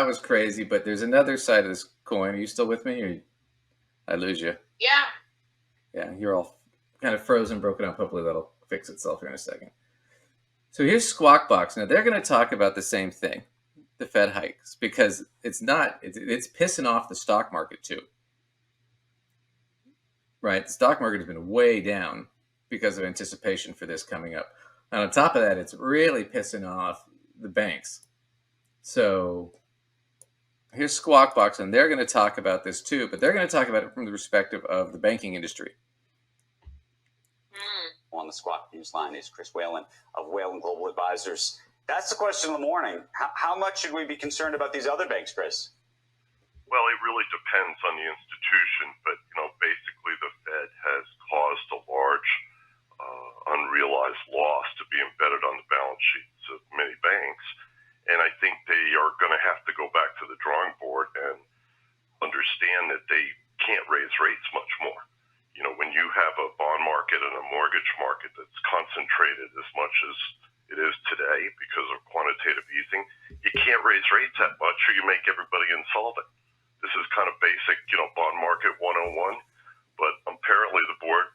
was crazy. But there's another side of this coin. Are you still with me, or I lose you? Yeah. Yeah, you're all kind of frozen, broken up. Hopefully that'll fix itself here in a second. So here's Squawk Box. Now they're going to talk about the same thing, the Fed hikes, because it's pissing off the stock market too. Right? The stock market has been way down because of anticipation for this coming up. And on top of that, it's really pissing off the banks. So here's Squawk Box, and they're going to talk about this too, but they're going to talk about it from the perspective of the banking industry. On the Squawk News line is Chris Whalen of Whalen Global Advisors. That's the question of the morning. How much should we be concerned about these other banks, Chris? Well, it really depends on the institution, but basically the Fed has caused a large unrealized loss to be embedded on the balance sheets of many banks, and I think they are going to have to go back to the drawing board and understand that they can't raise rates much more. When you have a bond market and a mortgage market that's concentrated as much as it is today because of quantitative easing, you can't raise rates that much or you make everybody insolvent. This is kind of basic, bond market 101, but apparently the board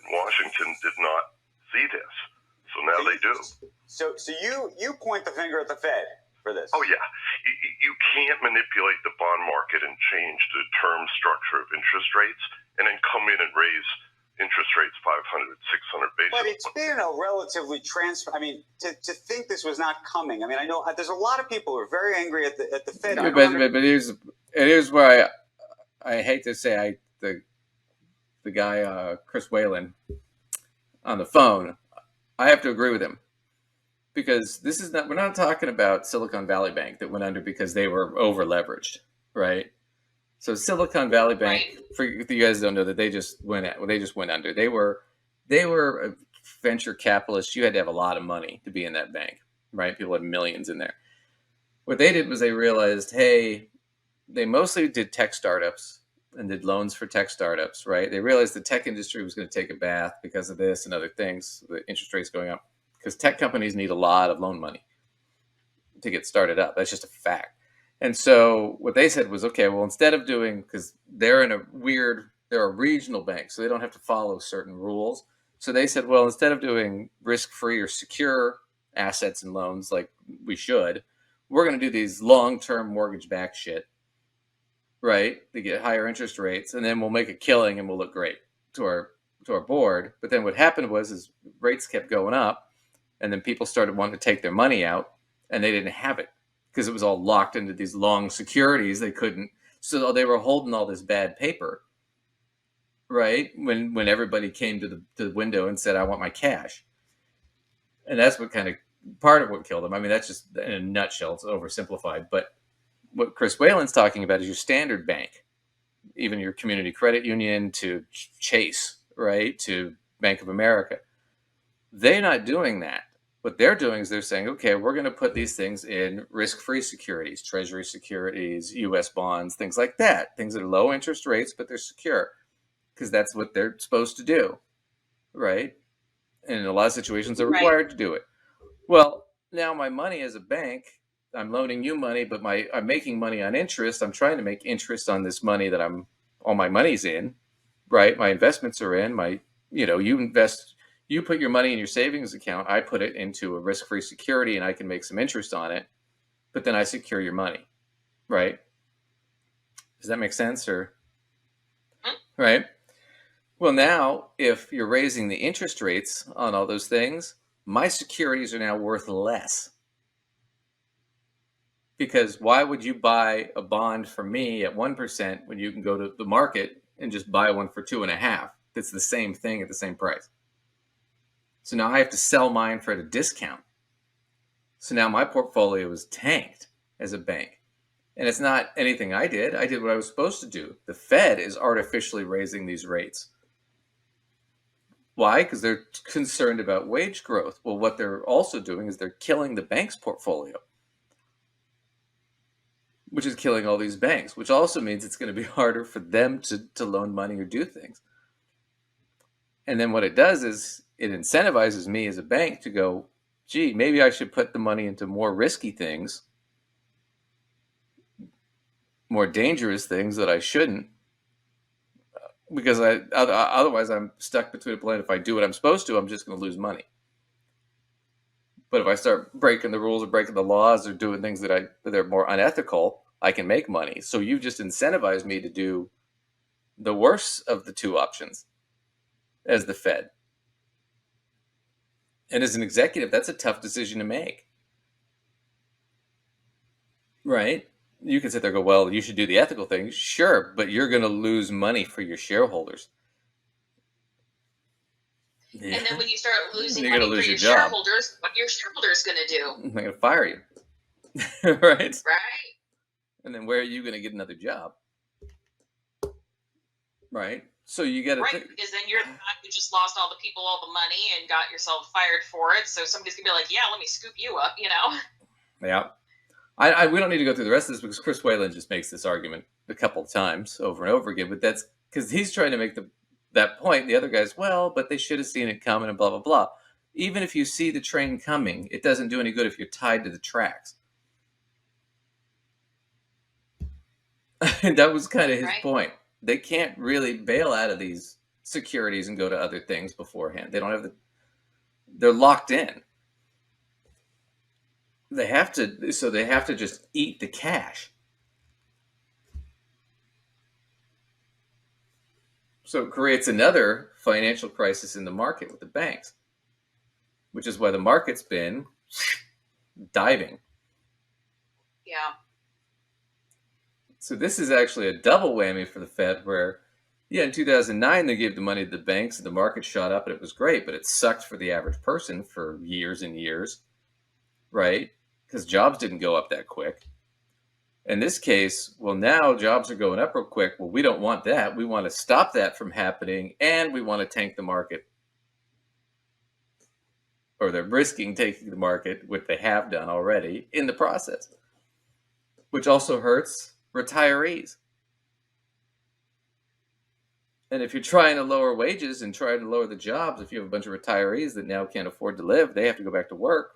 in Washington did not see this. So now they do. So you point the finger at the Fed for this? Oh, yeah. You can't manipulate the bond market and change the term structure of interest rates and then come in and raise interest rates 500, 600 basis points. But it's been a relatively to think this was not coming. I know there's a lot of people who are very angry at the Fed. Yeah, but here's where I hate to say the guy Chris Whalen on the phone, I have to agree with him. Because we're not talking about Silicon Valley Bank that went under because they were over leveraged, right? So Silicon Valley Bank, for you guys don't know that they just went under. They were a venture capitalists. You had to have a lot of money to be in that bank, right? People had millions in there. What they did was they realized, hey, they mostly did tech startups and did loans for tech startups, right? They realized the tech industry was going to take a bath because of this and other things, the interest rates going up. Because tech companies need a lot of loan money to get started up. That's just a fact. And so what they said was, okay, well, instead of doing, because they're a regional bank, so they don't have to follow certain rules. So they said, well, instead of doing risk-free or secure assets and loans like we should, we're going to do these long-term mortgage-backed shit, right? They get higher interest rates, and then we'll make a killing and we'll look great to our board. But then what happened was rates kept going up, and then people started wanting to take their money out, and they didn't have it because it was all locked into these long securities. They couldn't. So they were holding all this bad paper, right? When everybody came to the window and said, I want my cash. And that's what kind of part of what killed them. I mean, that's just in a nutshell. It's oversimplified. But what Chris Whalen's talking about is your standard bank, even your community credit union to Chase, right, to Bank of America. They're not doing that. What they're doing is they're saying, okay, we're going to put these things in risk-free securities, treasury securities, U.S. bonds, things like that, things that are low interest rates, but they're secure because that's what they're supposed to do, right? And in a lot of situations, they're required to do it. Well, now my money as a bank, I'm loaning you money, but I'm making money on interest. I'm trying to make interest on this money that all my money's in, right? My investments are in, you invest. You put your money in your savings account, I put it into a risk-free security and I can make some interest on it, but then I secure your money, right? Does that make sense? Right? Well, now, if you're raising the interest rates on all those things, my securities are now worth less. Because why would you buy a bond from me at 1% when you can go to the market and just buy one for 2.5%? That's the same thing at the same price. So now I have to sell mine for at a discount. So now my portfolio is tanked as a bank. And it's not anything I did. I did what I was supposed to do. The Fed is artificially raising these rates. Why? Because they're concerned about wage growth. Well, what they're also doing is they're killing the bank's portfolio, which is killing all these banks, which also means it's going to be harder for them to loan money or do things. And then what it does is it incentivizes me as a bank to go, gee, maybe I should put the money into more risky things, more dangerous things that I shouldn't, because otherwise I'm stuck between a point. If I do what I'm supposed to, I'm just going to lose money. But if I start breaking the rules or breaking the laws or doing things that are more unethical, I can make money. So you just incentivize me to do the worst of the two options as the Fed. And as an executive, that's a tough decision to make. Right? You can sit there and go, well, you should do the ethical thing. Sure, but you're going to lose money for your shareholders. Yeah. And then when you start losing You're money gonna lose for your your job. shareholders, what your shareholders going to do? They're going to fire you. Right? Right. And then where are you going to get another job? Right? So you got to because then you're the guy who just lost all the people all the money and got yourself fired for it. So somebody's going to be like, yeah, let me scoop you up, Yeah. We don't need to go through the rest of this because Chris Whalen just makes this argument a couple of times over and over again. But that's because he's trying to make that point. The other guy's, well, but they should have seen it coming and blah, blah, blah. Even if you see the train coming, it doesn't do any good if you're tied to the tracks. And that was kind of his point. They can't really bail out of these securities and go to other things beforehand. They don't have they're locked in. They have to just eat the cash. So it creates another financial crisis in the market with the banks, which is why the market's been diving. Yeah. So this is actually a double whammy for the Fed where, in 2009, they gave the money to the banks and the market shot up and it was great, but it sucked for the average person for years and years, right? Because jobs didn't go up that quick. In this case, well, now jobs are going up real quick. Well, we don't want that. We want to stop that from happening and we want to tank the market. Or they're risking taking the market, which they have done already in the process, which also hurts retirees. And if you're trying to lower wages and trying to lower the jobs, if you have a bunch of retirees that now can't afford to live, they have to go back to work.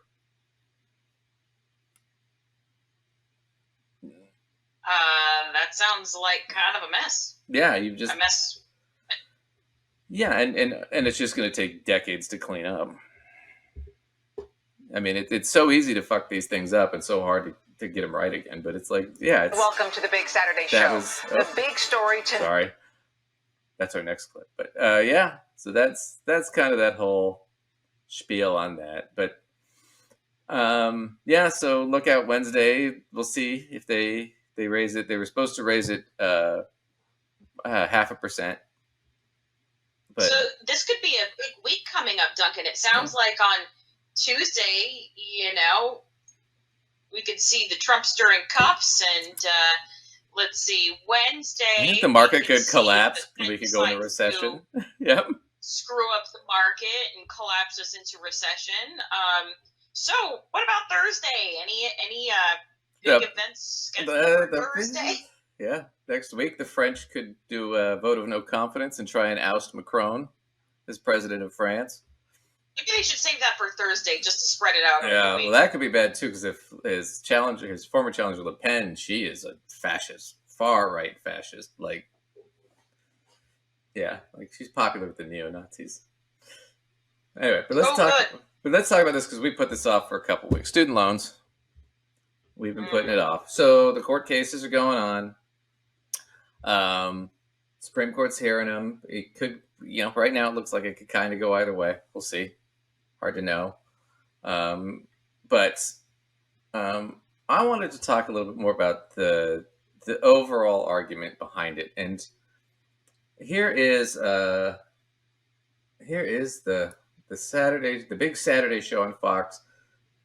That sounds like kind of a mess. Yeah, you've just a mess. Yeah, and it's just going to take decades to clean up. I mean, it's so easy to fuck these things up and so hard to get them right again. But it's like, Welcome to the Big Saturday Show. The big story tonight. Sorry, that's our next clip. But so that's kind of that whole spiel on that. But so look out Wednesday. We'll see if they raise it. They were supposed to raise it 0.5%. But so this could be a big week coming up, Duncan. It sounds like on Tuesday, we could see the Trump stirring cups and let's see, Wednesday. I think the market could see collapse. if the We Fed could go into decides recession. to Yep. screw up the market and collapse us into recession. So what about Thursday? Any big events scheduled for Thursday? Yeah, next week the French could do a vote of no confidence and try and oust Macron as president of France. Maybe they should save that for Thursday just to spread it out. Yeah, well, that could be bad too, because if his former challenger Le Pen, she is a fascist, far right fascist. Like, yeah, like she's popular with the neo-Nazis. Anyway, but let's talk about this because we put this off for a couple weeks. Student loans, we've been putting it off. So the court cases are going on. Supreme Court's hearing them. It could, right now it looks like it could kind of go either way. We'll see. Hard to know. But I wanted to talk a little bit more about the overall argument behind it. And here is the big Saturday show on Fox,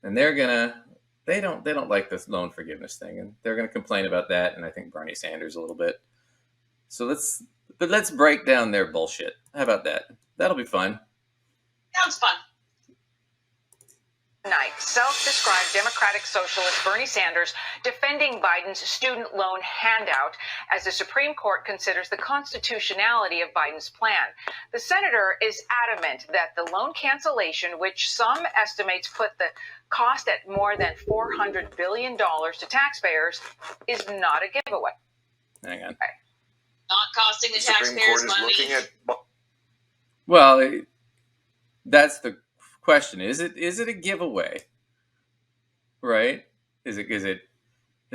and they don't like this loan forgiveness thing, and they're gonna complain about that, and I think Bernie Sanders a little bit. So let's break down their bullshit. How about that? That'll be fun. Sounds fun. Tonight, self-described Democratic socialist Bernie Sanders defending Biden's student loan handout as the Supreme Court considers the constitutionality of Biden's plan. The senator is adamant that the loan cancellation, which some estimates put the cost at more than $400 billion to taxpayers, is not a giveaway. Hang on. Okay. Not costing the taxpayers money. Well, that's the question. Is it a giveaway? Right? Is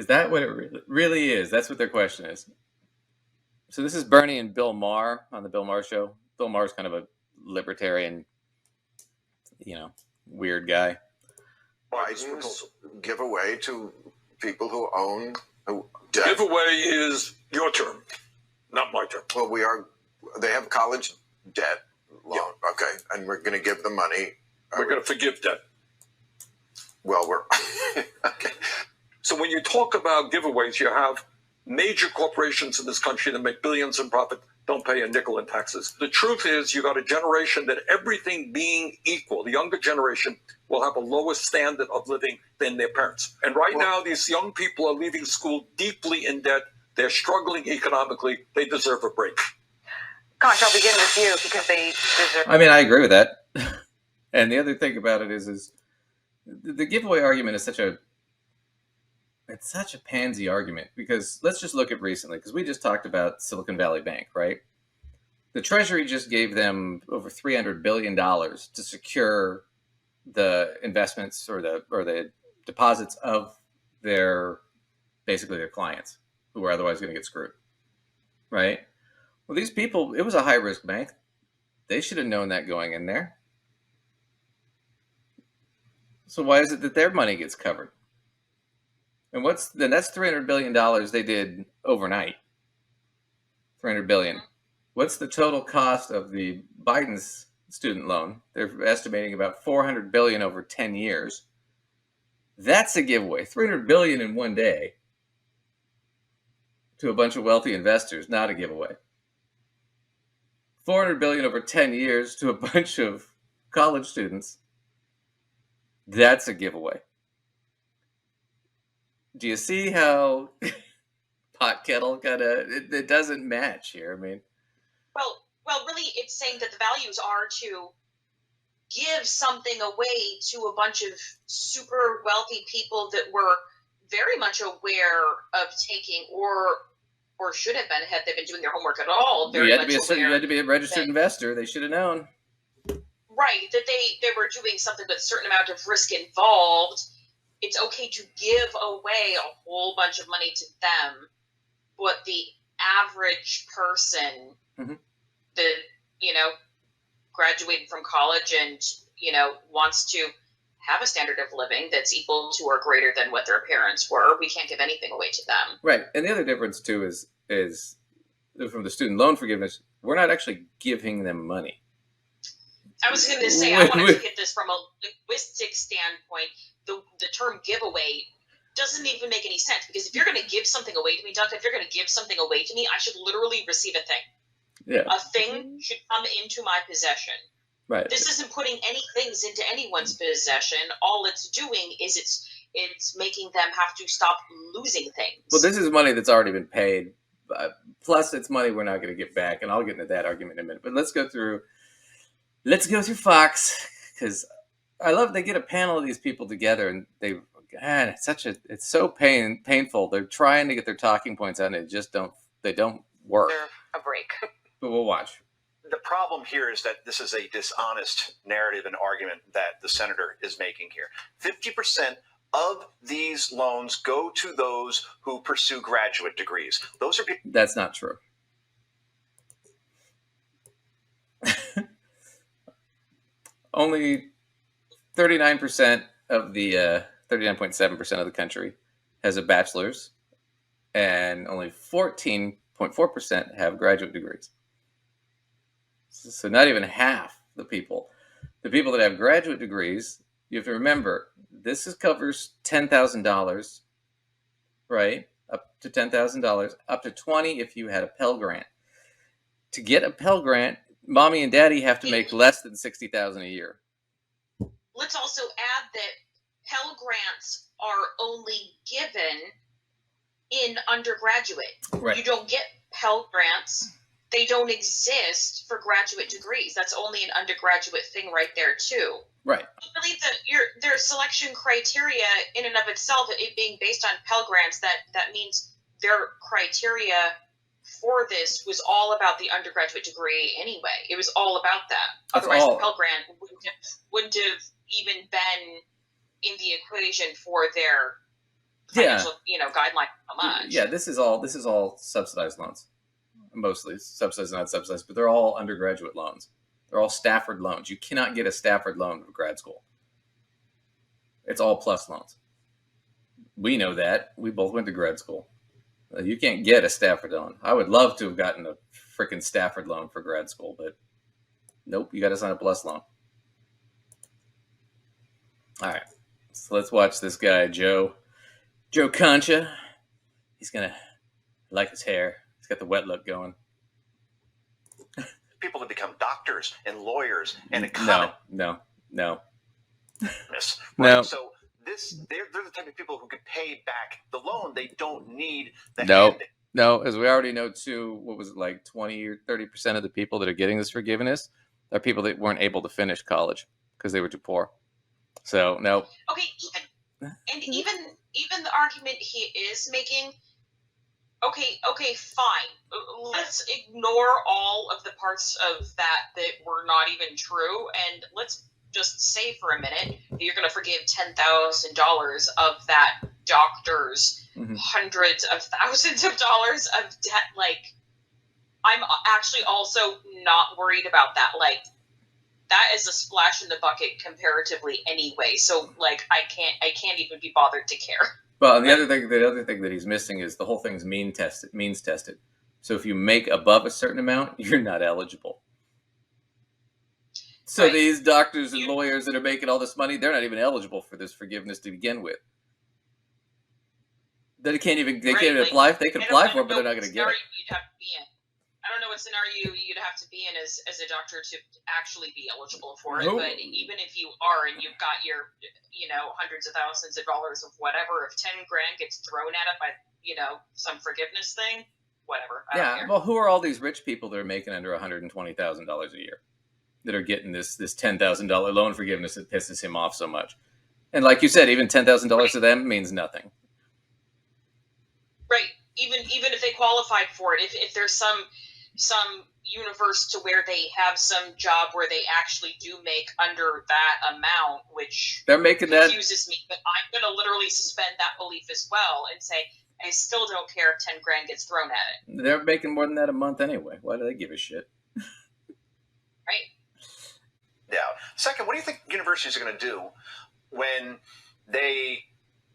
that what it really is? That's what their question is. So this is Bernie and Bill Maher on the Bill Maher Show. Bill Maher's kind of a libertarian, weird guy. Biden's giveaway to people who own debt. Giveaway is your term, not my term. Well, they have college debt loan. Yeah. Okay. And we're going to give them money. We're going to forgive debt. Well, okay. So when you talk about giveaways, you have major corporations in this country that make billions in profit, don't pay a nickel in taxes. The truth is you got a generation that, everything being equal, the younger generation will have a lower standard of living than their parents. And right now, these young people are leaving school deeply in debt. They're struggling economically. They deserve a break. Gosh, I'll begin with you because they deserve. I mean, I agree with that. And the other thing about it is the giveaway argument is such a pansy argument, because let's just look at recently, because we just talked about Silicon Valley Bank, right? The Treasury just gave them over $300 billion to secure the investments or the deposits of basically their clients who were otherwise going to get screwed, right? Well, these people, it was a high-risk bank. They should have known that going in there. So why is it that their money gets covered? And that's $300 billion they did overnight. $300 billion. What's the total cost of the Biden's student loan? They're estimating about $400 billion over 10 years. That's a giveaway. $300 billion in one day to a bunch of wealthy investors, not a giveaway. $400 billion over 10 years to a bunch of college students. That's a giveaway. Do you see how pot kettle it doesn't match here? I mean, well, really, it's saying that the values are to give something away to a bunch of super wealthy people that were very much aware of taking or should have been, had they been doing their homework at all. You had to be a registered investor. They should have known. Right, that they were doing something with a certain amount of risk involved. It's okay to give away a whole bunch of money to them, but the average person that, graduated from college and, wants to have a standard of living that's equal to or greater than what their parents were, we can't give anything away to them. Right. And the other difference, too, is from the student loan forgiveness, we're not actually giving them money. I was going to say, I want to look at this from a linguistic standpoint. The term giveaway doesn't even make any sense, because if you're going to give something away to me, Doug, if you're going to give something away to me, I should literally receive a thing. Yeah. A thing should come into my possession. Right. This isn't putting any things into anyone's possession. All it's doing is it's making them have to stop losing things. Well, this is money that's already been paid. Plus, it's money we're not going to get back, and I'll get into that argument in a minute. But let's go through Fox, because I love they get a panel of these people together, and it's so painful. They're trying to get their talking points out, and they don't work. A break. But we'll watch. The problem here is that this is a dishonest narrative and argument that the senator is making here. 50% of these loans go to those who pursue graduate degrees. Those are people. That's not true. Only 39% of the 39.7% of the country has a bachelor's, and only 14.4% have graduate degrees. So not even half the people that have graduate degrees, you have to remember, this covers $10,000, right? Up to $10,000, up to $20,000 if you had a Pell Grant. To get a Pell Grant, mommy and daddy have to make less than $60,000 a year. Let's also add that Pell Grants are only given in undergraduate. Right. You don't get Pell Grants. They don't exist for graduate degrees. That's only an undergraduate thing right there, too. Right. Really, their selection criteria in and of itself, it being based on Pell Grants, that means their criteria for this was all about the undergraduate degree anyway. It was all about that. Otherwise, the Pell Grant wouldn't have even been in the equation for their financial, guideline how much. Yeah, this is all subsidized loans. Mostly subsidized, not subsidized, but they're all undergraduate loans. They're all Stafford loans. You cannot get a Stafford loan for grad school. It's all plus loans. We know that. We both went to grad school. You can't get a Stafford loan. I would love to have gotten a freaking Stafford loan for grad school, but nope, you got to sign a plus loan. All right, so let's watch this guy, Joe Concha. He's going to like his hair. He's got the wet look going. People that become doctors and lawyers and economists. No. Right? No. So they're the type of people who can pay back the loan. They don't need the No, as we already know too, what was it, like 20 or 30% of the people that are getting this forgiveness are people that weren't able to finish college because they were too poor. So no. Okay, even the argument he is making. Okay, fine. Let's ignore all of the parts of that were not even true, and let's just say for a minute that you're going to forgive $10,000 of that doctor's hundreds of thousands of dollars of debt. Like, I'm actually also not worried about that. Like, that is a splash in the bucket comparatively anyway. So, like, I can't even be bothered to care. Well, and the other thing that he's missing is the whole thing's means tested. So if you make above a certain amount, you're not eligible. So these doctors and lawyers that are making all this money, they're not even eligible for this forgiveness to begin with. They can't even apply. They can apply for it, but they're not going to get it. You'd have to be in. I don't know what scenario you'd have to be in as a doctor to actually be eligible for it. But even if you are and you've got your, hundreds of thousands of dollars of whatever, if $10,000 gets thrown at it by, some forgiveness thing, whatever. I don't care. Well, who are all these rich people that are making under $120,000 a year that are getting this $10,000 loan forgiveness that pisses him off so much? And like you said, even $10,000 to them means nothing. Right. Even if they qualified for it, if there's some universe to where they have some job where they actually do make under that amount, which they're making confuses me, but I'm going to literally suspend that belief as well and say, I still don't care if $10,000 gets thrown at it. They're making more than that a month anyway. Why do they give a shit? Right. Yeah. Second, what do you think universities are going to do when they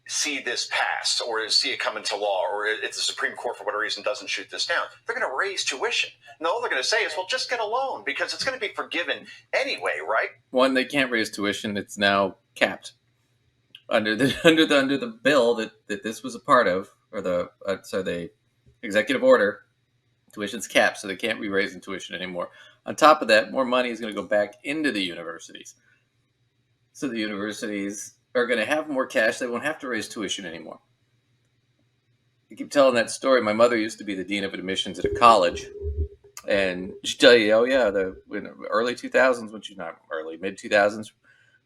see this passed or see it come into law, or if the Supreme Court, for whatever reason, doesn't shoot this down? They're going to raise tuition. And all they're going to say is, well, just get a loan because it's going to be forgiven anyway, right? One, they can't raise tuition. It's now capped. under the bill that this was a part of, or the executive order, tuition's capped, so they can't be raising tuition anymore. On top of that, more money is going to go back into the universities. So the universities are going to have more cash. They won't have to raise tuition anymore. I keep telling that story. My mother used to be the dean of admissions at a college, and she'd tell you, oh yeah, in early 2000s, mid 2000s,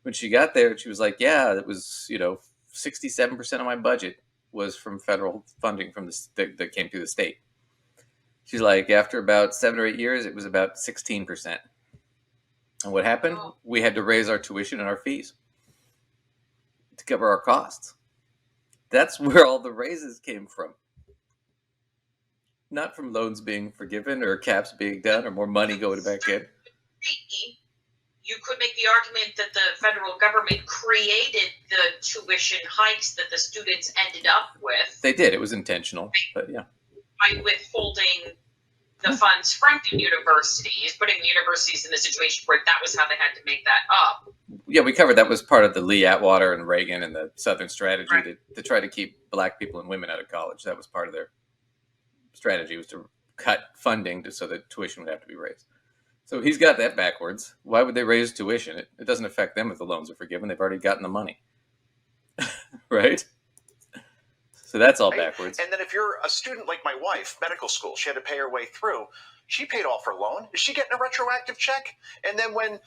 when she got there, she was like, yeah, it was 67% of my budget was from federal funding from that came through the state. She's like, after about 7 or 8 years, it was about 16%. And what happened? We had to raise our tuition and our fees to cover our costs. That's where all the raises came from. Not from loans being forgiven or caps being done or more money going back in. You could make the argument that the federal government created the tuition hikes that the students ended up with. They did. It was intentional, but yeah. By withholding the funds from the universities, putting the universities in a situation where that was how they had to make that up. Yeah, we covered that was part of the Lee Atwater and Reagan and the Southern strategy to try to keep black people and women out of college. That was part of their strategy, was to cut funding so that tuition would have to be raised. So he's got that backwards. Why would they raise tuition? It doesn't affect them if the loans are forgiven. They've already gotten the money. Right? So that's all backwards. And then if you're a student like my wife, medical school, she had to pay her way through. She paid off her loan. Is she getting a retroactive check? And then when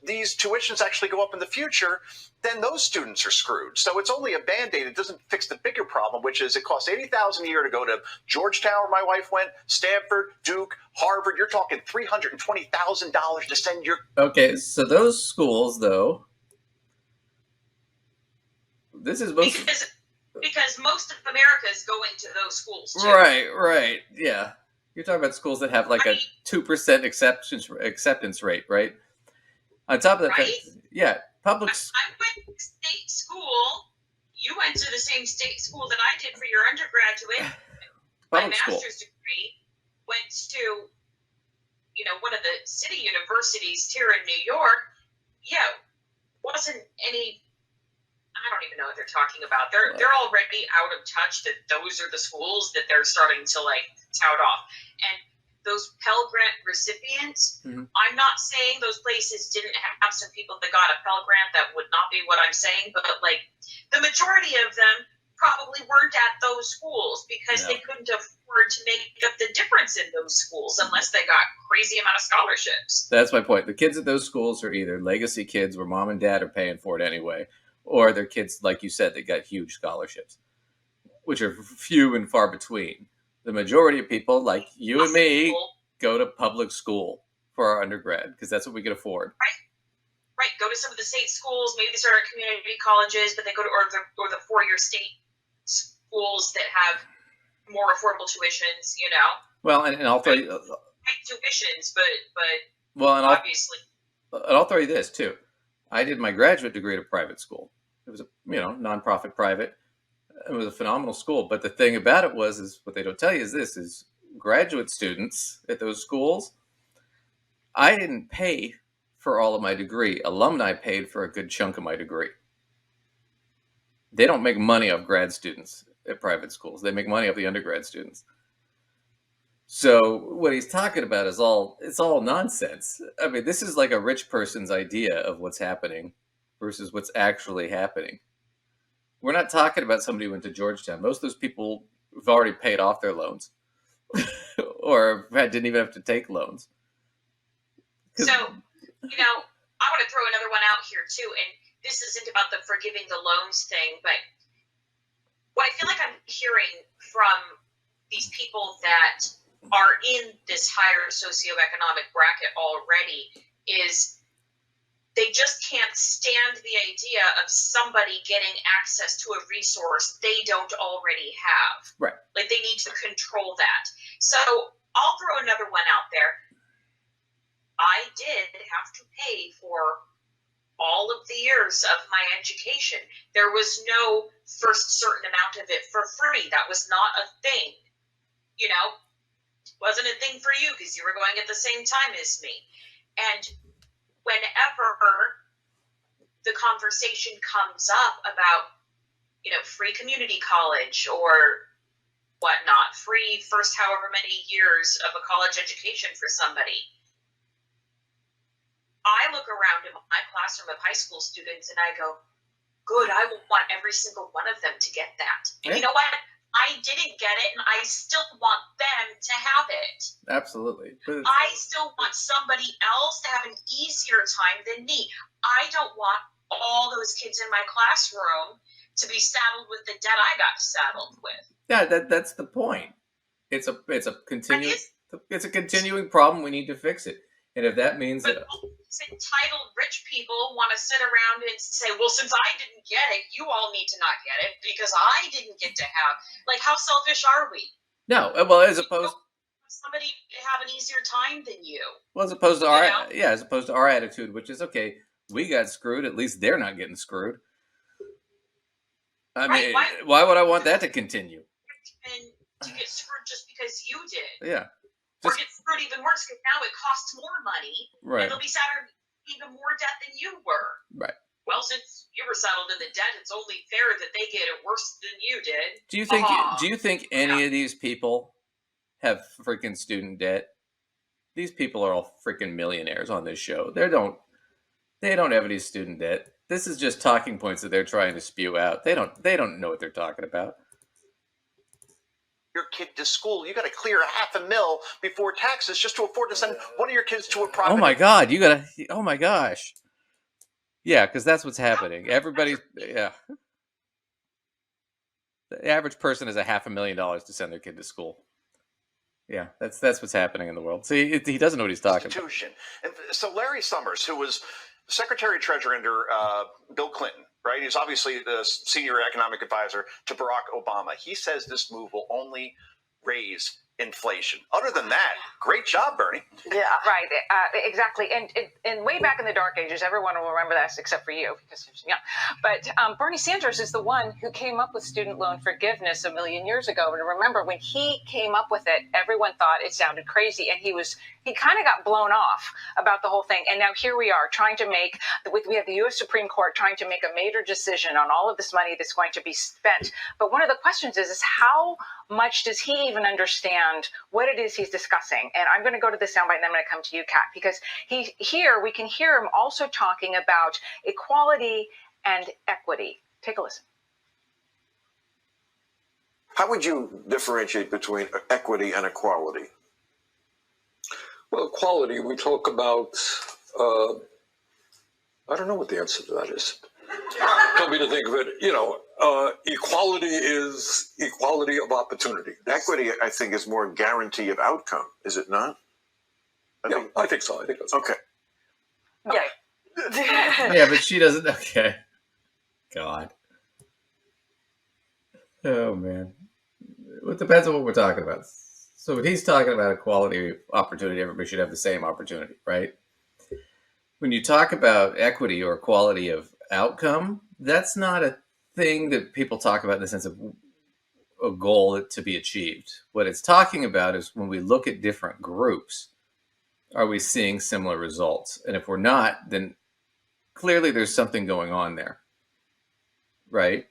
these tuitions actually go up in the future, then those students are screwed. So it's only a Band-Aid. It doesn't fix the bigger problem, which is it costs $80,000 a year to go to Georgetown, where my wife went, Stanford, Duke, Harvard. You're talking $320,000 to send your... Okay, so those schools, though, this is most... Because most of America is going to those schools, too. Right, yeah. You're talking about schools that have like a 2% acceptance rate, right? On top of that, public. I went to state school. You went to the same state school that I did for your undergraduate. My master's degree went to, one of the city universities here in New York. Yeah, wasn't any. I don't even know what they're talking about. They're already out of touch that those are the schools that they're starting to tout off. And those Pell Grant recipients, I'm not saying those places didn't have some people that got a Pell Grant. That would not be what I'm saying. But the majority of them probably weren't at those schools because they couldn't afford to make up the difference in those schools unless they got crazy amount of scholarships. That's my point. The kids at those schools are either legacy kids where mom and dad are paying for it anyway, or they're kids, like you said, that got huge scholarships, which are few and far between. The majority of people, like you and me, go to public school for our undergrad because that's what we can afford. Right. Go to some of the state schools. Maybe they start at community colleges, but they go to or the 4-year state schools that have more affordable tuitions. Well, and I'll throw you tuitions, but obviously, and I'll throw you this too. I did my graduate degree at a private school. It was a nonprofit private. It was a phenomenal school. But the thing about it is what they don't tell you is graduate students at those schools, I didn't pay for all of my degree. Alumni paid for a good chunk of my degree. They don't make money off grad students at private schools. They make money off the undergrad students. So what he's talking about is all nonsense. I mean, this is like a rich person's idea of what's happening versus what's actually happening. We're not talking about somebody who went to Georgetown. Most of those people have already paid off their loans or didn't even have to take loans. So, I want to throw another one out here too. And this isn't about the forgiving the loans thing, but what I feel like I'm hearing from these people that are in this higher socioeconomic bracket already is they just can't stand the idea of somebody getting access to a resource they don't already have. Right. Like they need to control that. So I'll throw another one out there. I did have to pay for all of the years of my education. There was no first certain amount of it for free. That was not a thing. Wasn't a thing for you because you were going at the same time as me. And whenever the conversation comes up about free community college or whatnot, free first however many years of a college education for somebody. I look around in my classroom of high school students and I go, good, I will want every single one of them to get that. And you know what? I didn't get it, and I still want them to have it. Absolutely. I still want somebody else to have an easier time than me. I don't want all those kids in my classroom to be saddled with the debt I got saddled with. Yeah, that's the point. It's a continuing problem. We need to fix it. And if that means that entitled rich people want to sit around and say, well, since I didn't get it, you all need to not get it because I didn't get to have, how selfish are we? No, well, as opposed somebody have an easier time than you. Well, as opposed to our attitude, which is, okay, we got screwed, at least they're not getting screwed. I mean, why would I want that to continue? And to get screwed just because you did. Yeah. Or get screwed even worse because now it costs more money. Right. And they'll be saddled even more debt than you were. Right. Well, since you were saddled in the debt, it's only fair that they get it worse than you did. Do you think any of these people have freaking student debt? These people are all freaking millionaires on this show. They don't have any student debt. This is just talking points that they're trying to spew out. They don't know what they're talking about. Your kid to school, you got to clear $500,000 before taxes just to afford to send one of your kids to a private. Oh my God, oh my gosh. Yeah, because that's what's happening. The average person has $500,000 to send their kid to school. Yeah, that's what's happening in the world. See, he doesn't know what he's talking about. And so Larry Summers, who was Secretary Treasurer under Bill Clinton, right? He's obviously the senior economic advisor to Barack Obama. He says this move will only raise inflation. Other than that, great job, Bernie. Yeah, right. Exactly. And way back in the dark ages, everyone will remember that except for you because you're young. But Bernie Sanders is the one who came up with student loan forgiveness a million years ago. And remember, when he came up with it, everyone thought it sounded crazy. And he kind of got blown off about the whole thing. And now here we are we have the U.S. Supreme Court trying to make a major decision on all of this money that's going to be spent. But one of the questions is how much does he even understand what it is he's discussing? And I'm going to go to the soundbite and then I'm going to come to you, Kat, because we can hear him also talking about equality and equity. Take a listen. How would you differentiate between equity and equality? Well, equality, we talk about, I don't know what the answer to that is. Come me to think of it, equality is equality of opportunity. Equity, I think, is more guarantee of outcome, is it not? I think so. I think that's okay. Yeah. Yeah, but she doesn't. Okay. God. Oh, man. It depends on what we're talking about. So when he's talking about equality of opportunity, everybody should have the same opportunity, right? When you talk about equity or equality of outcome, that's not a thing that people talk about in the sense of a goal to be achieved. What it's talking about is when we look at different groups, are we seeing similar results? And if we're not, then clearly there's something going on there, right?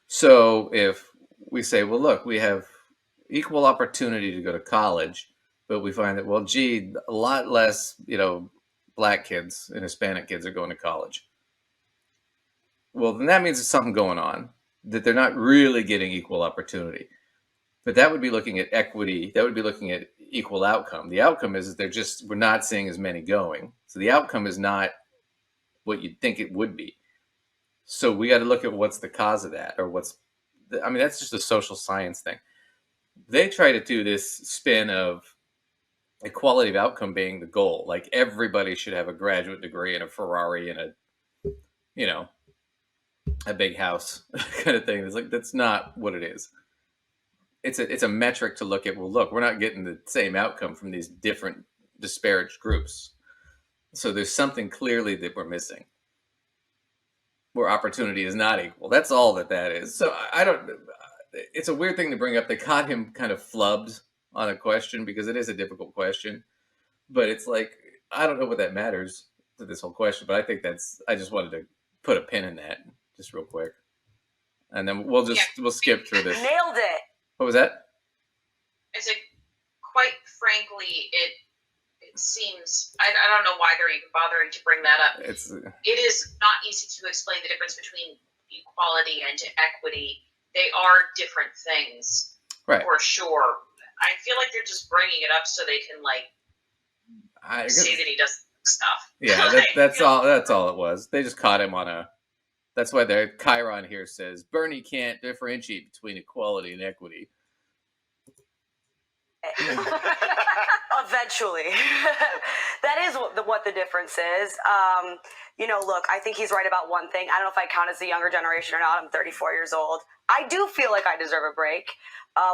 So if we say, well, look, we have equal opportunity to go to college, but we find that, well, gee, a lot less, Black kids and Hispanic kids are going to college. Well, then that means there's something going on, that they're not really getting equal opportunity. But that would be looking at equity. That would be looking at equal outcome. The outcome is that we're not seeing as many going. So the outcome is not what you'd think it would be. So we got to look at what's the cause of that, or that's just a social science thing. They try to do this spin of equality of outcome being the goal. Like everybody should have a graduate degree and a Ferrari and a big house kind of thing. It's like, that's not what it is. It's a metric to look at. Well, look, we're not getting the same outcome from these different disparate groups. So there's something clearly that we're missing, where opportunity is not equal. That's all that is. So it's a weird thing to bring up. They caught him kind of flubbed on a question because it is a difficult question, but it's like, I don't know what that matters to this whole question, but I think I just wanted to put a pin in that just real quick. and then we'll skip through this. Nailed it. What was that? I said, quite frankly, it seems, I don't know why they're even bothering to bring that up. It is not easy to explain the difference between equality and equity. They are different things, right? For sure. I feel like they're just bringing it up so they can say that he does stuff. Yeah, that's all. That's all it was. They just caught him on a. That's why the Chiron here says Bernie can't differentiate between equality and equity. Eventually. That is what the difference is. Look, I think he's right about one thing. I don't know if I count as the younger generation or not. I'm 34 years old. I do feel like I deserve a break.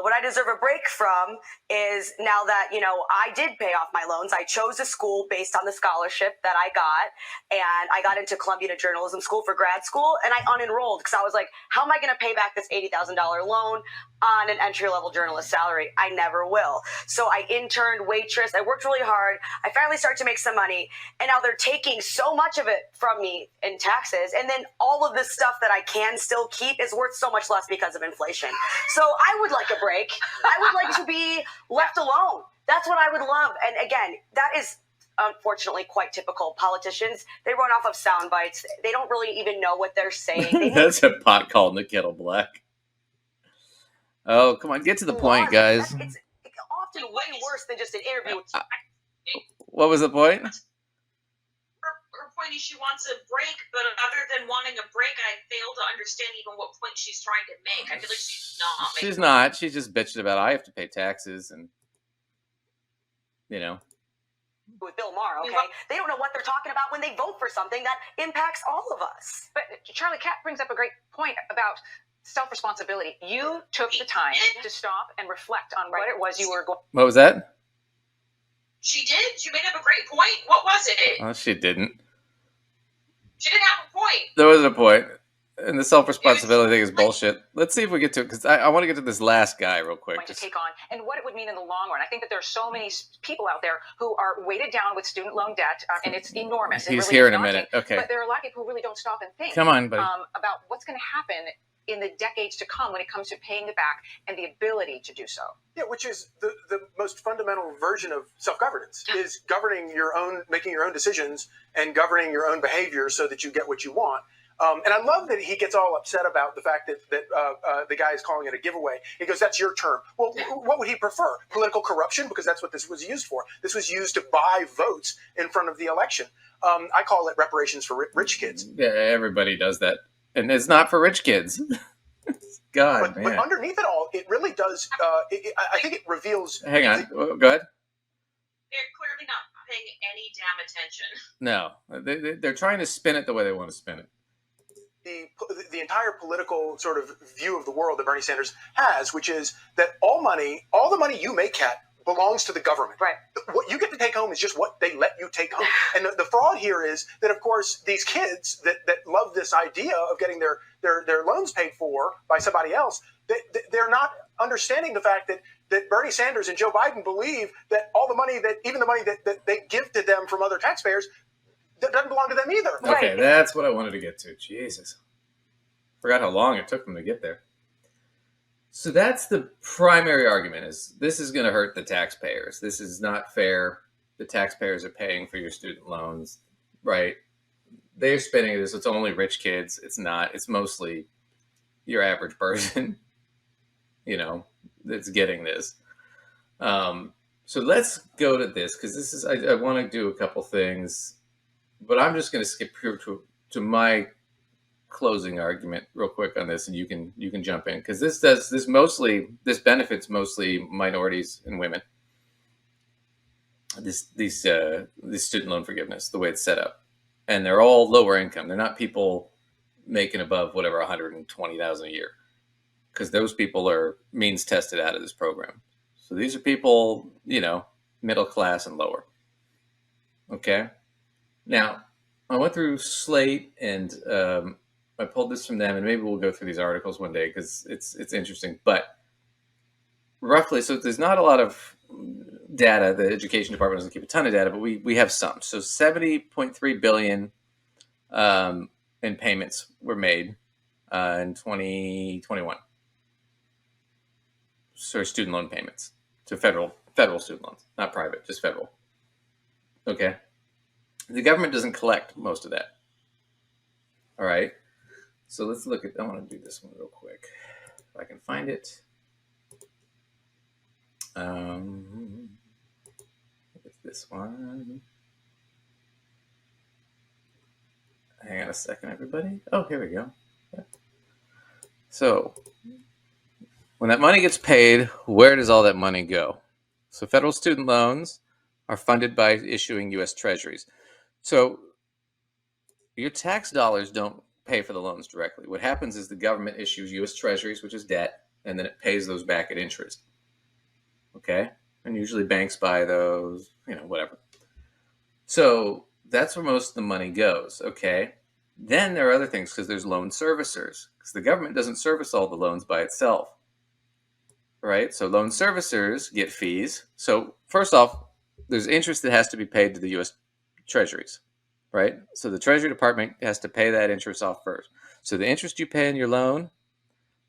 What I deserve a break from is now that, I did pay off my loans. I chose a school based on the scholarship that I got, and I got into Columbia Journalism School for grad school, and I unenrolled because I was like, how am I going to pay back this $80,000 loan on an entry-level journalist salary? I never will. So I interned, waitress. I worked really hard. I finally started to make some money, and now they're taking so much of it from me in taxes, and then all of this stuff that I can still keep is worth so much less because of inflation. So I would like a break. I would like to be left alone. That's what I would love. And again, that is unfortunately quite typical. Politicians, they run off of sound bites. They don't really even know what they're saying. That's a pot calling the kettle black. Oh, come on, get to the point, guys. It's often way worse than just an interview. What was the point? Her point is she wants a break, but other than wanting a break, I fail to understand even what point she's trying to make. I feel like she's not. She's not. She's just bitching about I have to pay taxes and, With Bill Maher, okay? They don't know what they're talking about when they vote for something that impacts all of us. But Charlie Cat brings up a great point about self-responsibility. You took the time to stop and reflect on what it was you were going. What was that? She did. She made up a great point. What was it? Well, she didn't. She didn't have a point. There wasn't a point. And the self-responsibility thing is bullshit. Let's see if we get to it, because I want to get to this last guy real quick. To take on and what it would mean in the long run. I think that there are so many people out there who are weighted down with student loan debt, and it's enormous. He's really here in a minute. Okay. But there are a lot of people who really don't stop and think. Come on, buddy. About what's going to happen in the decades to come when it comes to paying it back and the ability to do so. Yeah, which is the most fundamental version of self-governance, is governing your own, making your own decisions and governing your own behavior so that you get what you want. And I love that he gets all upset about the fact that the guy is calling it a giveaway. He goes, that's your term. Well, what would he prefer? Political corruption? Because that's what this was used for. This was used to buy votes in front of the election. I call it reparations for rich kids. Yeah, everybody does that. And it's not for rich kids. God, man. But underneath it all, it really does, I think it reveals... Hang on, go ahead. They're clearly not paying any damn attention. No, they're trying to spin it the way they want to spin it. The entire political sort of view of the world that Bernie Sanders has, which is that all the money you make, Kat, belongs to the government. Right. What you get to take home is just what they let you take home. And the fraud here is that, of course, these kids that love this idea of getting their loans paid for by somebody else, they're not understanding the fact that Bernie Sanders and Joe Biden believe that all the money even the money that they give to them from other taxpayers, that doesn't belong to them either. Okay, that's what I wanted to get to. Jesus. Forgot how long it took them to get there. So that's the primary argument, is this is going to hurt the taxpayers. This is not fair. The taxpayers are paying for your student loans, right? They're spending this. It's only rich kids. It's not. It's mostly your average person, that's getting this. So let's go to this, because this is, I want to do a couple things, but I'm just going to skip here to my closing argument real quick on this, and you can jump in, because this benefits mostly minorities and women. These student loan forgiveness, the way it's set up, and they're all lower income. They're not people making above whatever $120,000 a year, because those people are means tested out of this program. So these are people, middle class and lower. Okay. Now I went through Slate and I pulled this from them, and maybe we'll go through these articles one day because it's interesting. But roughly, so there's not a lot of data. The education department doesn't keep a ton of data, but we have some. So $70.3 billion in payments were made in 2021. So student loan payments to federal student loans, not private, just federal. Okay. The government doesn't collect most of that. All right. So let's look at, I want to do this one real quick. If I can find it. It's this one. Hang on a second, everybody. Oh, here we go. Yeah. So when that money gets paid, where does all that money go? So federal student loans are funded by issuing U.S. treasuries. So your tax dollars don't pay for the loans directly. What happens is the government issues U.S. treasuries, which is debt, and then it pays those back at interest. Okay? And usually banks buy those, whatever. So that's where most of the money goes. Okay? Then there are other things, because there's loan servicers, because the government doesn't service all the loans by itself. Right? So loan servicers get fees. So first off, there's interest that has to be paid to the U.S. treasuries. Right? So the Treasury Department has to pay that interest off first. So the interest you pay in your loan,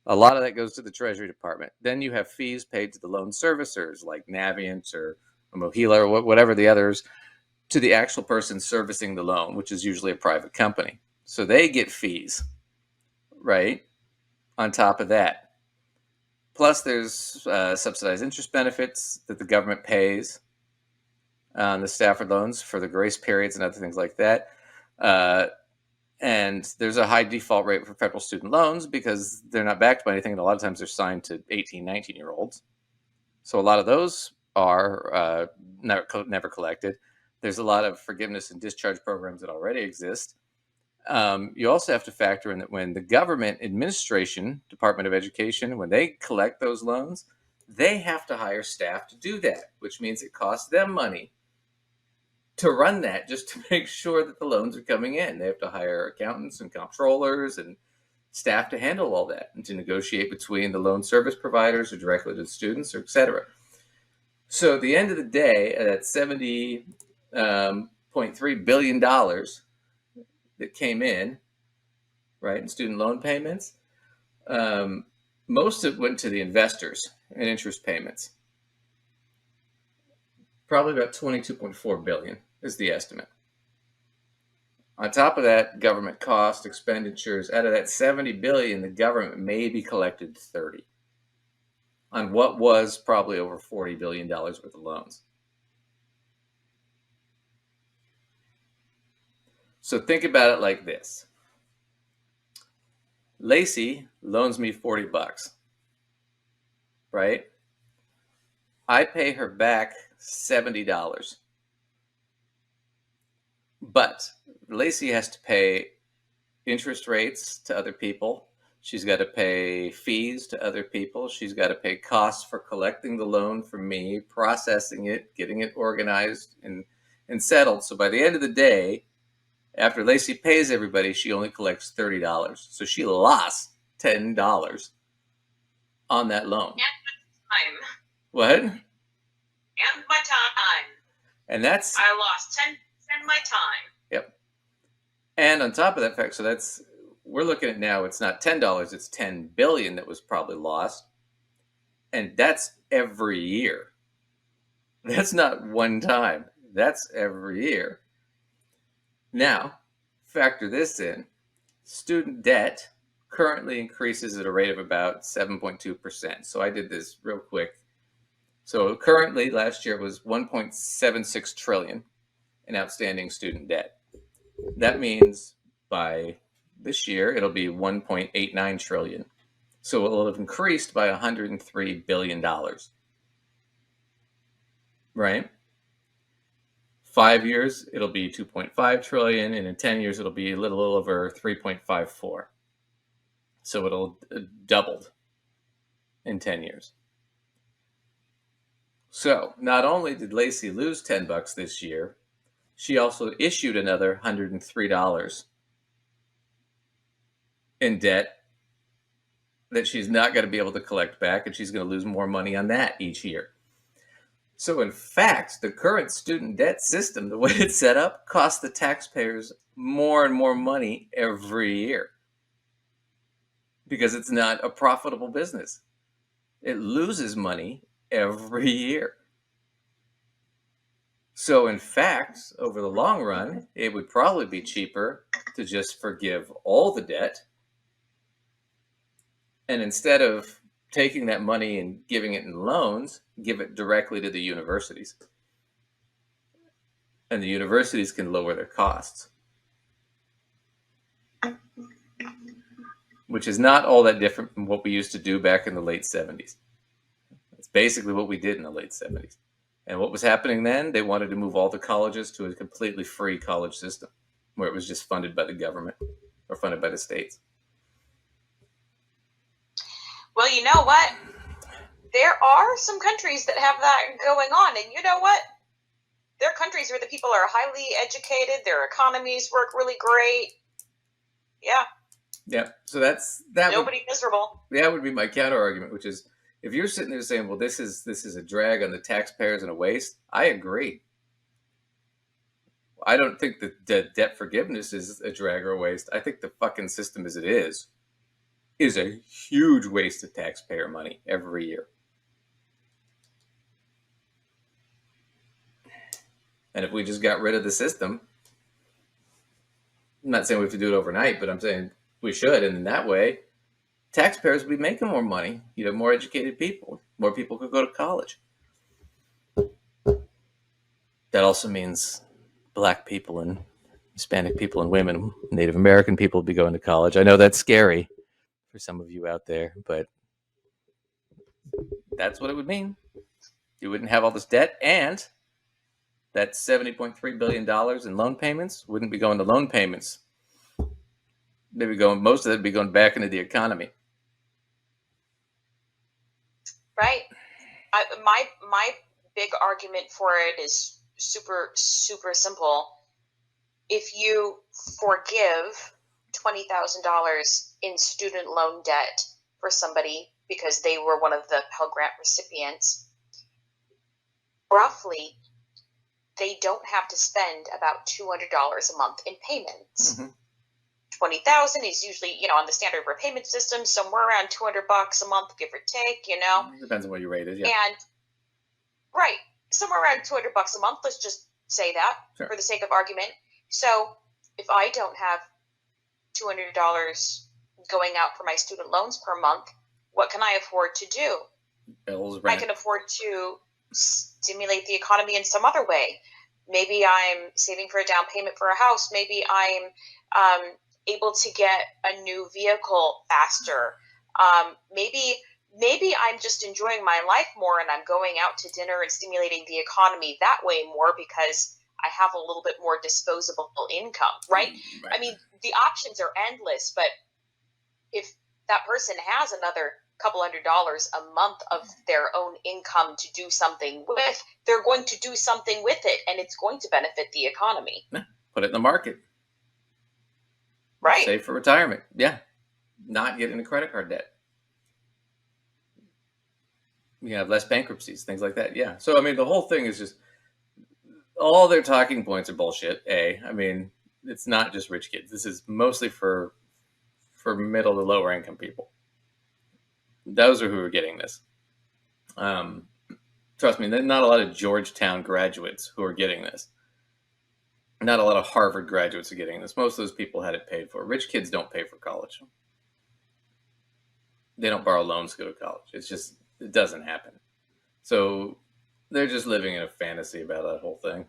a lot of that goes to the Treasury Department. Then you have fees paid to the loan servicers like Navient or Mohila or whatever the others, to the actual person servicing the loan, which is usually a private company. So they get fees, right, on top of that. Plus there's subsidized interest benefits that the government pays on the Stafford loans for the grace periods and other things like that. And there's a high default rate for federal student loans because they're not backed by anything. And a lot of times they're signed to 18, 19-year-olds. So a lot of those are never collected. There's a lot of forgiveness and discharge programs that already exist. You also have to factor in that when the government administration, Department of Education, when they collect those loans, they have to hire staff to do that, which means it costs them money to run that just to make sure that the loans are coming in. They have to hire accountants and comptrollers and staff to handle all that and to negotiate between the loan service providers or directly to the students, or et cetera. So at the end of the day, at $70.3 billion that came in, right, in student loan payments, most of it went to the investors in interest payments. Probably about $22.4 billion is the estimate. On top of that, government cost expenditures, out of that $70 billion, the government maybe collected $30 on what was probably over $40 billion worth of loans. So think about it like this. Lacey loans me $40, right? I pay her back $70. But Lacey has to pay interest rates to other people. She's got to pay fees to other people. She's got to pay costs for collecting the loan from me, processing it, getting it organized and settled. So by the end of the day, after Lacey pays everybody, she only collects $30. So she lost $10 on that loan. And time. What? And my time. And that's... I lost 10% of my time. Yep. And on top of that fact, so that's... We're looking at now, it's not $10, it's $10 billion that was probably lost. And that's every year. That's not one time. That's every year. Now, factor this in. Student debt currently increases at a rate of about 7.2%. So I did this real quick. So currently, last year was $1.76 trillion in outstanding student debt. That means by this year, it'll be $1.89 trillion. So it will have increased by $103 billion. Right? 5 years, it'll be 2.5 trillion, and in 10 years, it'll be a little over 3.54. So it'll doubled in 10 years. So not only did Lacey lose $10 this year, she also issued another $103 in debt that she's not going to be able to collect back, and she's going to lose more money on that each year. So in fact, the current student debt system, the way it's set up, costs the taxpayers more and more money every year. because it's not a profitable business. It loses money every year. So in fact, over the long run, it would probably be cheaper to just forgive all the debt. And instead of taking that money and giving it in loans, give it directly to the universities. And the universities can lower their costs. Which is not all that different from what we used to do back in the late 70s. It's basically what we did in the late 70s. And what was happening then? They wanted to move all the colleges to a completely free college system where it was just funded by the government or funded by the states. Well, you know what? There are some countries that have that going on. And you know what? There are countries where the people are highly educated. Their economies work really great. Yeah. Yeah. So nobody miserable. That would be my counter argument, which is if you're sitting there saying, well, this is a drag on the taxpayers and a waste, I agree. I don't think that debt forgiveness is a drag or a waste. I think the fucking system as it is a huge waste of taxpayer money every year. And if we just got rid of the system, I'm not saying we have to do it overnight, but I'm saying we should. And in that way, taxpayers would be making more money. You'd have more educated people. More people could go to college. That also means Black people and Hispanic people and women, Native American people would be going to college. I know that's scary for some of you out there, but that's what it would mean. You wouldn't have all this debt, and that $70.3 billion in loan payments wouldn't be going to loan payments. Most of it would be going back into the economy. Right. My big argument for it is super, super simple. If you forgive $20,000 in student loan debt for somebody because they were one of the Pell Grant recipients, roughly, they don't have to spend about $200 a month in payments. Mm-hmm. $20,000 is usually, on the standard repayment system, somewhere around $200 a month, give or take, Depends on what your rate is, yeah. And, right, somewhere around $200 a month, let's just say that for the sake of argument. So if I don't have $200 going out for my student loans per month, what can I afford to do? Bills, rent. I can afford to stimulate the economy in some other way. Maybe I'm saving for a down payment for a house. Maybe I'm able to get a new vehicle faster. Maybe I'm just enjoying my life more and I'm going out to dinner and stimulating the economy that way more because I have a little bit more disposable income, right? I mean, the options are endless, but if that person has another couple $100 a month of their own income to do something with, they're going to do something with it, and it's going to benefit the economy. Put it in the market. Right. Save for retirement. Yeah. Not get into credit card debt. You have less bankruptcies, things like that. Yeah. So, I mean, the whole thing is just all their talking points are bullshit. I mean, it's not just rich kids. This is mostly for middle to lower income people. Those are who are getting this. Trust me, there's not a lot of Georgetown graduates who are getting this. Not a lot of Harvard graduates are getting this. Most of those people had it paid for. Rich kids don't pay for college. They don't borrow loans to go to college. It doesn't happen. So they're just living in a fantasy about that whole thing.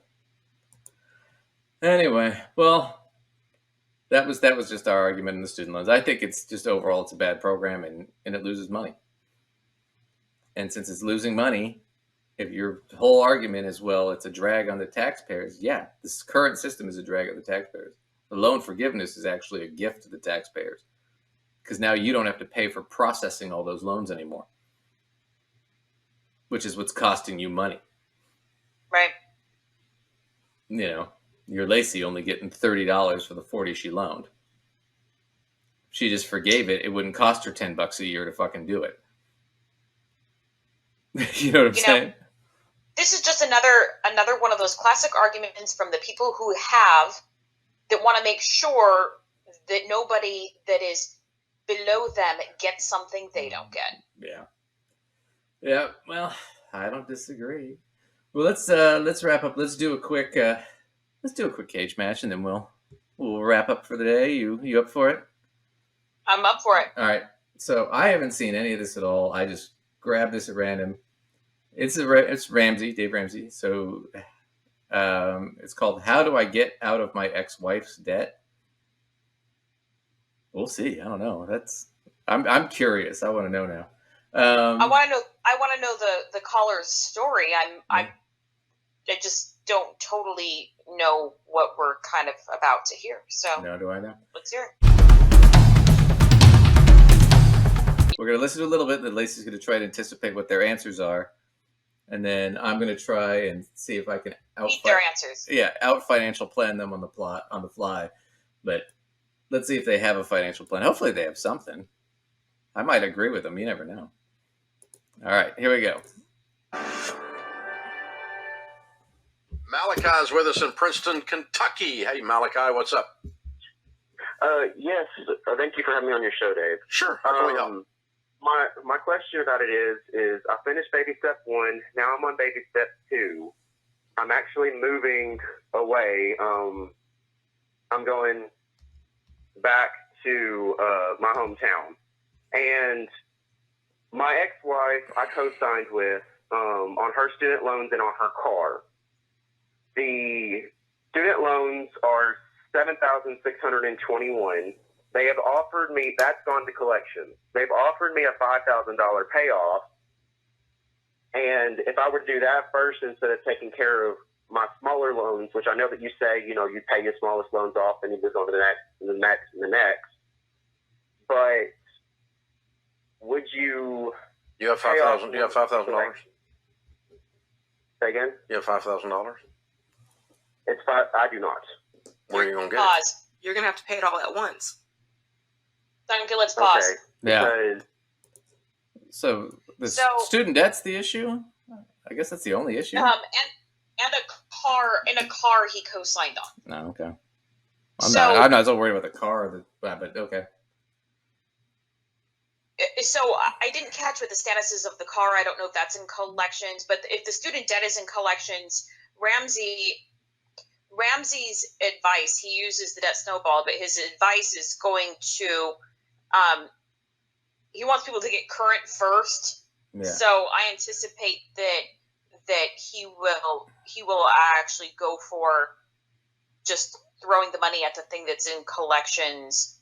Anyway, well, that was just our argument in the student loans. I think it's just overall it's a bad program and it loses money. And since it's losing money, if your whole argument is, well, it's a drag on the taxpayers, yeah, this current system is a drag on the taxpayers. The loan forgiveness is actually a gift to the taxpayers because now you don't have to pay for processing all those loans anymore, which is what's costing you money. Right. You're Lacey only getting $30 for the 40 she loaned. If she just forgave it, it wouldn't cost her $10 a year to fucking do it. You know what I'm saying? This is just another one of those classic arguments from the people who that want to make sure that nobody that is below them get something they don't get. Yeah. Yeah. Well, I don't disagree. Well, let's wrap up. Let's do a quick cage match, and then we'll wrap up for the day. You up for it? I'm up for it. All right. So I haven't seen any of this at all. I just grabbed this at random. It's Ramsey, Dave Ramsey. So it's called "How Do I Get Out of My Ex-Wife's Debt?" We'll see. I don't know. I'm curious. I want to know now. I want to know the caller's story. I just don't totally know what we're kind of about to hear. So no, do I know? Let's hear it. We're going to listen to a little bit, then Lacey's going to try to anticipate what their answers are. And then I'm going to try and see if I can Beat their answers. Yeah, out financial plan them on the fly. But let's see if they have a financial plan. Hopefully they have something. I might agree with them. You never know. All right, here we go. Malachi's with us in Princeton, Kentucky. Hey, Malachi, what's up? Yes, thank you for having me on your show, Dave. Sure, how can we help? My question about it is I finished baby step 1. Now I'm on baby step 2. I'm actually moving away. I'm going back to my hometown. And my ex-wife, I co-signed with on her student loans and on her car. The student loans are $7,621. They have offered me, that's gone to collections. They've offered me a $5,000 payoff. And if I were to do that first instead of taking care of my smaller loans, which I know that you say, you pay your smallest loans off and you move on to the next and the next and the next. But would you... You have $5,000. You have $5,000. Say again? You have $5,000. It's five. I do not. Where are you gonna get Pause. You're gonna have to pay it all at once. Okay, let's pause. Okay. Yeah. So the student debt's the issue. I guess that's the only issue. And a car he co-signed on. No, okay. I'm not so worried about the car, but okay. So I didn't catch what the status is of the car. I don't know if that's in collections, but if the student debt is in collections, Ramsey's advice, he uses the debt snowball, but his advice is going to, he wants people to get current first. Yeah. So I anticipate that he will actually go for just throwing the money at the thing that's in collections.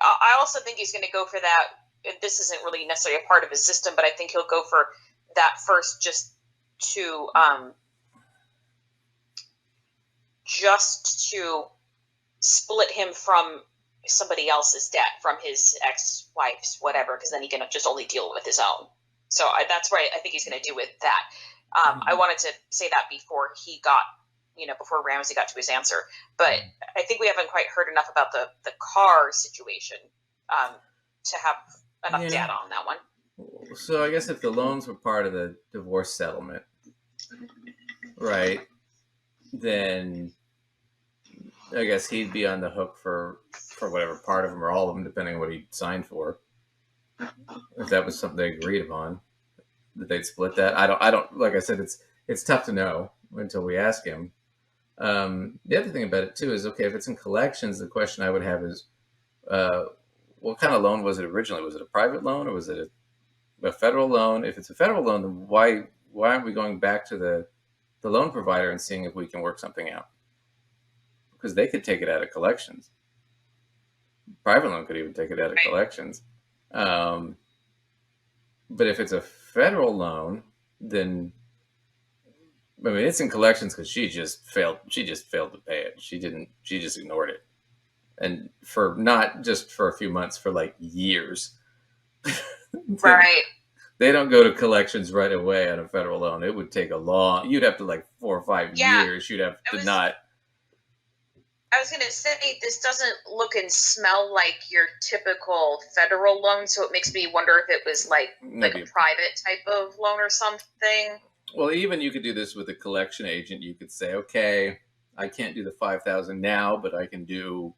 I also think he's going to go for that. This isn't really necessarily a part of his system, but I think he'll go for that first just to split him from somebody else's debt, from his ex-wife's, whatever, because then he can just only deal with his own. So that's what I think he's going to do with that. I wanted to say that before he got, before Ramsey got to his answer. But I think we haven't quite heard enough about the car situation to have enough data on that one. So I guess if the loans were part of the divorce settlement, right, then I guess he'd be on the hook for whatever part of them or all of them, depending on what he signed for. If that was something they agreed upon, that they'd split that. I don't. Like I said, it's tough to know until we ask him. The other thing about it too is, okay, if it's in collections, the question I would have is, what kind of loan was it originally? Was it a private loan or was it a federal loan? If it's a federal loan, then why aren't we going back to the loan provider and seeing if we can work something out? Because they could take it out of collections. Private loan could even take it out of collections. But if it's a federal loan, then it's in collections because she just failed to pay it. She just ignored it. And for not just for a few months, for like years. Right. They don't go to collections right away on a federal loan. It would take you'd have to 4 or 5 years. You'd have to not. I was going to say, this doesn't look and smell like your typical federal loan, so it makes me wonder if it was like a private type of loan or something. Well, even you could do this with a collection agent. You could say, okay, I can't do the $5,000 now, but I can do,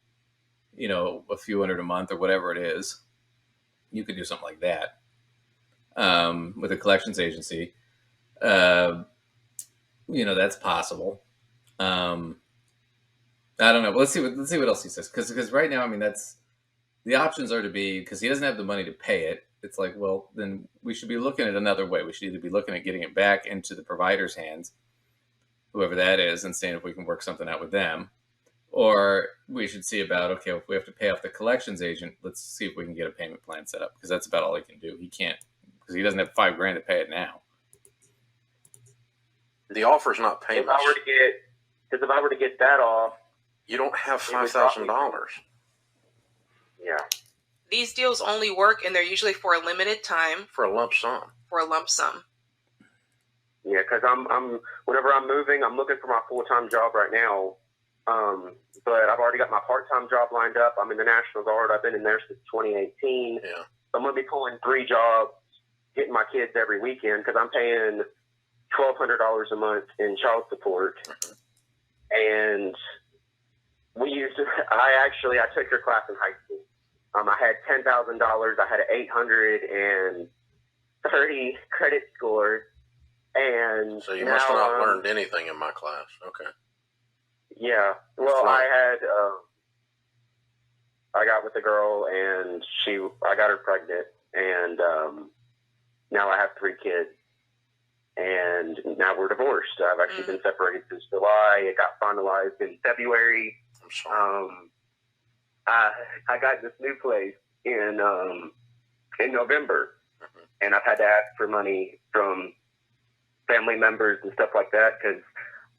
a few hundred a month or whatever it is, you could do something like that with a collections agency. That's possible. I don't know. But let's see what else he says. Because right now, that's the options are to be, because he doesn't have the money to pay it. It's like, well, then we should be looking at another way. We should either be looking at getting it back into the provider's hands, whoever that is, and seeing if we can work something out with them. Or we should see about, okay, if we have to pay off the collections agent, let's see if we can get a payment plan set up, because that's about all he can do. He can't, because he doesn't have $5,000 to pay it now. The offer's not payments. If I were to get that off, you don't have $5,000. Yeah. These deals only work, and they're usually for a limited time. For a lump sum. Yeah, because whenever I'm moving, I'm looking for my full-time job right now. But I've already got my part-time job lined up. I'm in the National Guard. I've been in there since 2018. Yeah. So I'm going to be pulling 3 jobs, getting my kids every weekend, because I'm paying $1,200 a month in child support. And I took your class in high school. I had $10,000. I had an 830 credit score. And so you must have not learned anything in my class. Okay. Yeah. Well, I got with a girl, and I got her pregnant, and now I have 3 kids. And now we're divorced. I've actually been separated since July. It got finalized in February. I'm sorry. I got this new place in November, and I've had to ask for money from family members and stuff like that, because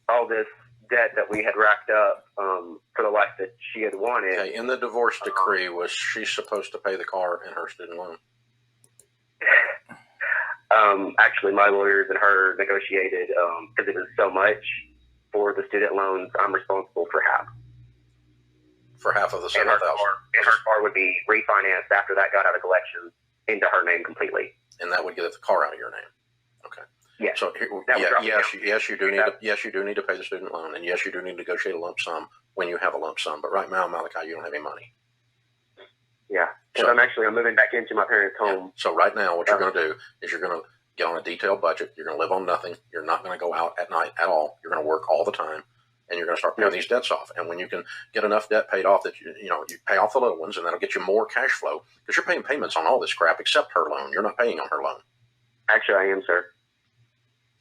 all this debt that we had racked up for the life that she had wanted. Okay, in the divorce decree, was she supposed to pay the car and her student loan? Actually, my lawyers and her negotiated, because it was so much for the student loans, I'm responsible for half. For half of the $7,000. And her car would be refinanced after that got out of collections into her name completely. And that would get the car out of your name. Okay. Yeah. So yes, you do need to pay the student loan, and yes, you do need to negotiate a lump sum when you have a lump sum. But right now, Malachi, you don't have any money. Yeah. Because I'm moving back into my parents' home. Yeah. So right now, what you're going to do is you're going to get on a detailed budget. You're going to live on nothing. You're not going to go out at night at all. You're going to work all the time, and you're going to start paying these debts off. And when you can get enough debt paid off that you pay off the little ones, and that'll get you more cash flow, because you're paying payments on all this crap except her loan. You're not paying on her loan. Actually, I am, sir.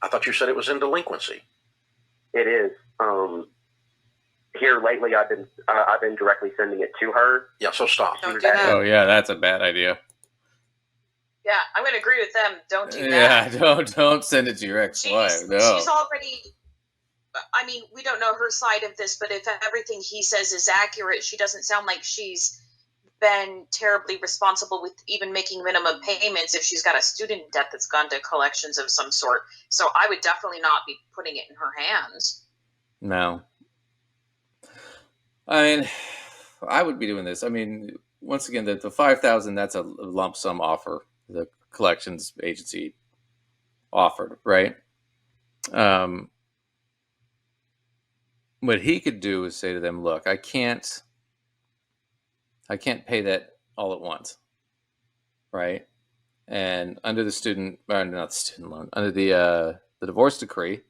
I thought you said it was in delinquency. It is. Here lately, I've been directly sending it to her. Yeah, so stop. Don't do that. Oh yeah, that's a bad idea. Yeah, I'm going to agree with them. Don't do that. Yeah, don't send it to your ex-wife. No. She's already. We don't know her side of this, but if everything he says is accurate, she doesn't sound like she's been terribly responsible with even making minimum payments if she's got a student debt that's gone to collections of some sort. So I would definitely not be putting it in her hands. No. I would be doing this. Once again, the $5,000, that's a lump sum offer the collections agency offered, right? What he could do is say to them, look, I can't pay that all at once, right? And under the under the divorce decree,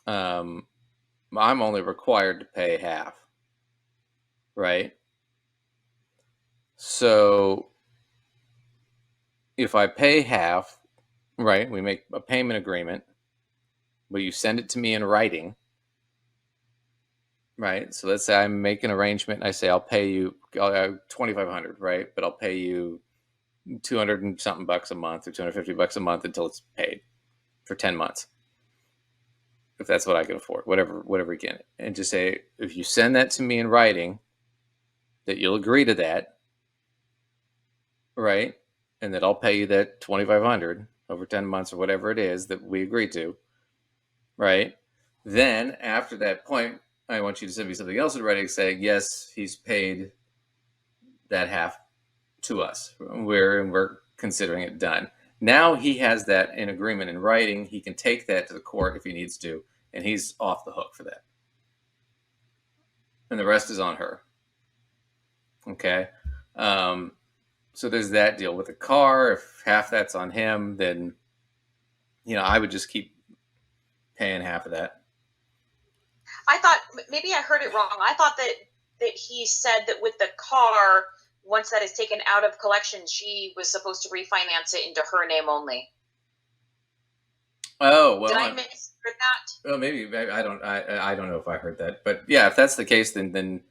I'm only required to pay half, right? So if I pay half, right, we make a payment agreement, but you send it to me in writing, right? So let's say I make an arrangement and I say I'll pay you $2,500, right? But I'll pay you 200 and something bucks a month or $250 a month until it's paid for 10 months. If that's what I can afford, whatever you can. And just say, if you send that to me in writing, that you'll agree to that, right? And that I'll pay you that $2,500 over 10 months or whatever it is that we agree to, right? Then after that point, I want you to send me something else in writing saying, yes, he's paid that half to us. We're considering it done. Now he has that in agreement in writing. He can take that to the court if he needs to, and he's off the hook for that. And the rest is on her. Okay. So there's that deal with the car. If half that's on him, then, I would just keep paying half of that. I thought maybe I heard it wrong. I thought that he said that with the car, once that is taken out of collection, she was supposed to refinance it into her name only. Oh, well. Did I misheard that? Well, maybe I don't know if I heard that, but yeah, if that's the case, then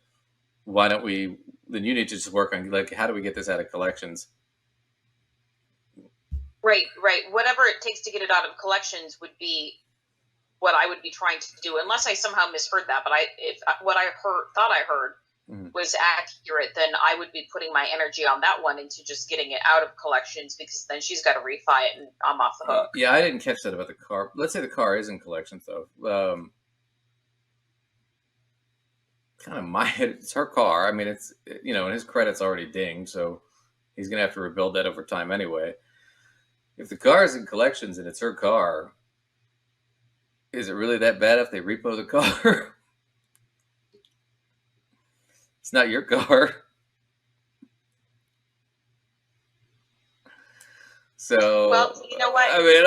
why don't we? Then you need to just work on how do we get this out of collections? Right. Whatever it takes to get it out of collections would be what I would be trying to do, unless I somehow misheard that. But if what I thought I heard was accurate, then I would be putting my energy on that one into just getting it out of collections, because then she's got to refi it and I'm off the hook. Yeah, I didn't catch that about the car. Let's say the car is in collections, though. Kind of it's her car. I mean, it's, and his credit's already dinged, so he's going to have to rebuild that over time anyway. If the car is in collections and it's her car, is it really that bad if they repo the car? It's not your car. So, well, you know what? I mean,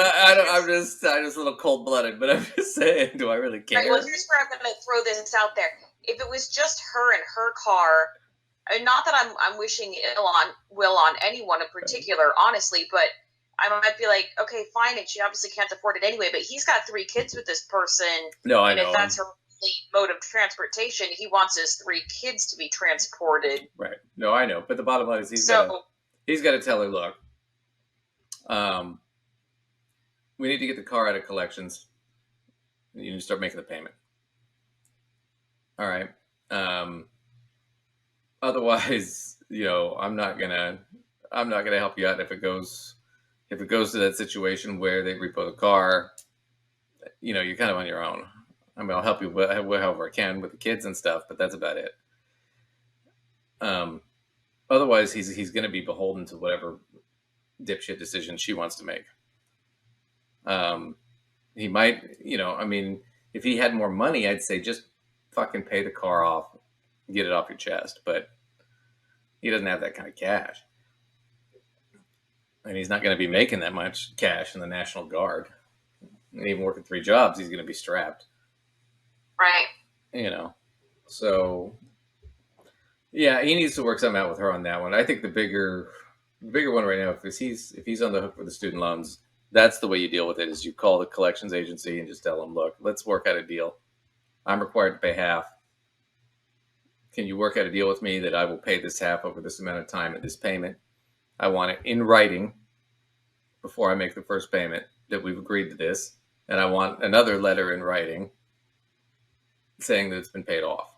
I'm just a little cold-blooded, but I'm just saying, do I really care? Right, well, here's where I'm going to throw this out there. If it was just her and her car, and not that I'm wishing ill on anyone in particular, honestly, but I might be like, okay, fine, and she obviously can't afford it anyway, but he's got 3 kids with this person. No, I know. And if that's her mode of transportation, he wants his 3 kids to be transported. Right. No, I know. But the bottom line is he's got to tell her, look, we need to get the car out of collections. You need to start making the payment. All right. Otherwise, I'm not gonna help you out if it goes to that situation where they repo the car. You're kind of on your own. I mean, I'll help you however I can with the kids and stuff, but that's about it. Otherwise, he's going to be beholden to whatever dipshit decision she wants to make. He might, I mean, if he had more money, I'd say just fucking pay the car off, get it off your chest. But he doesn't have that kind of cash. And he's not going to be making that much cash in the National Guard. And even working 3 jobs, he's going to be strapped. Right. So yeah, he needs to work something out with her on that one. I think the bigger one right now, if he's on the hook for the student loans, that's the way you deal with it, is you call the collections agency and just tell them, look, let's work out a deal. I'm required to pay half. Can you work out a deal with me that I will pay this half over this amount of time at this payment? I want it in writing before I make the first payment that we've agreed to this. And I want another letter in writing saying that it's been paid off,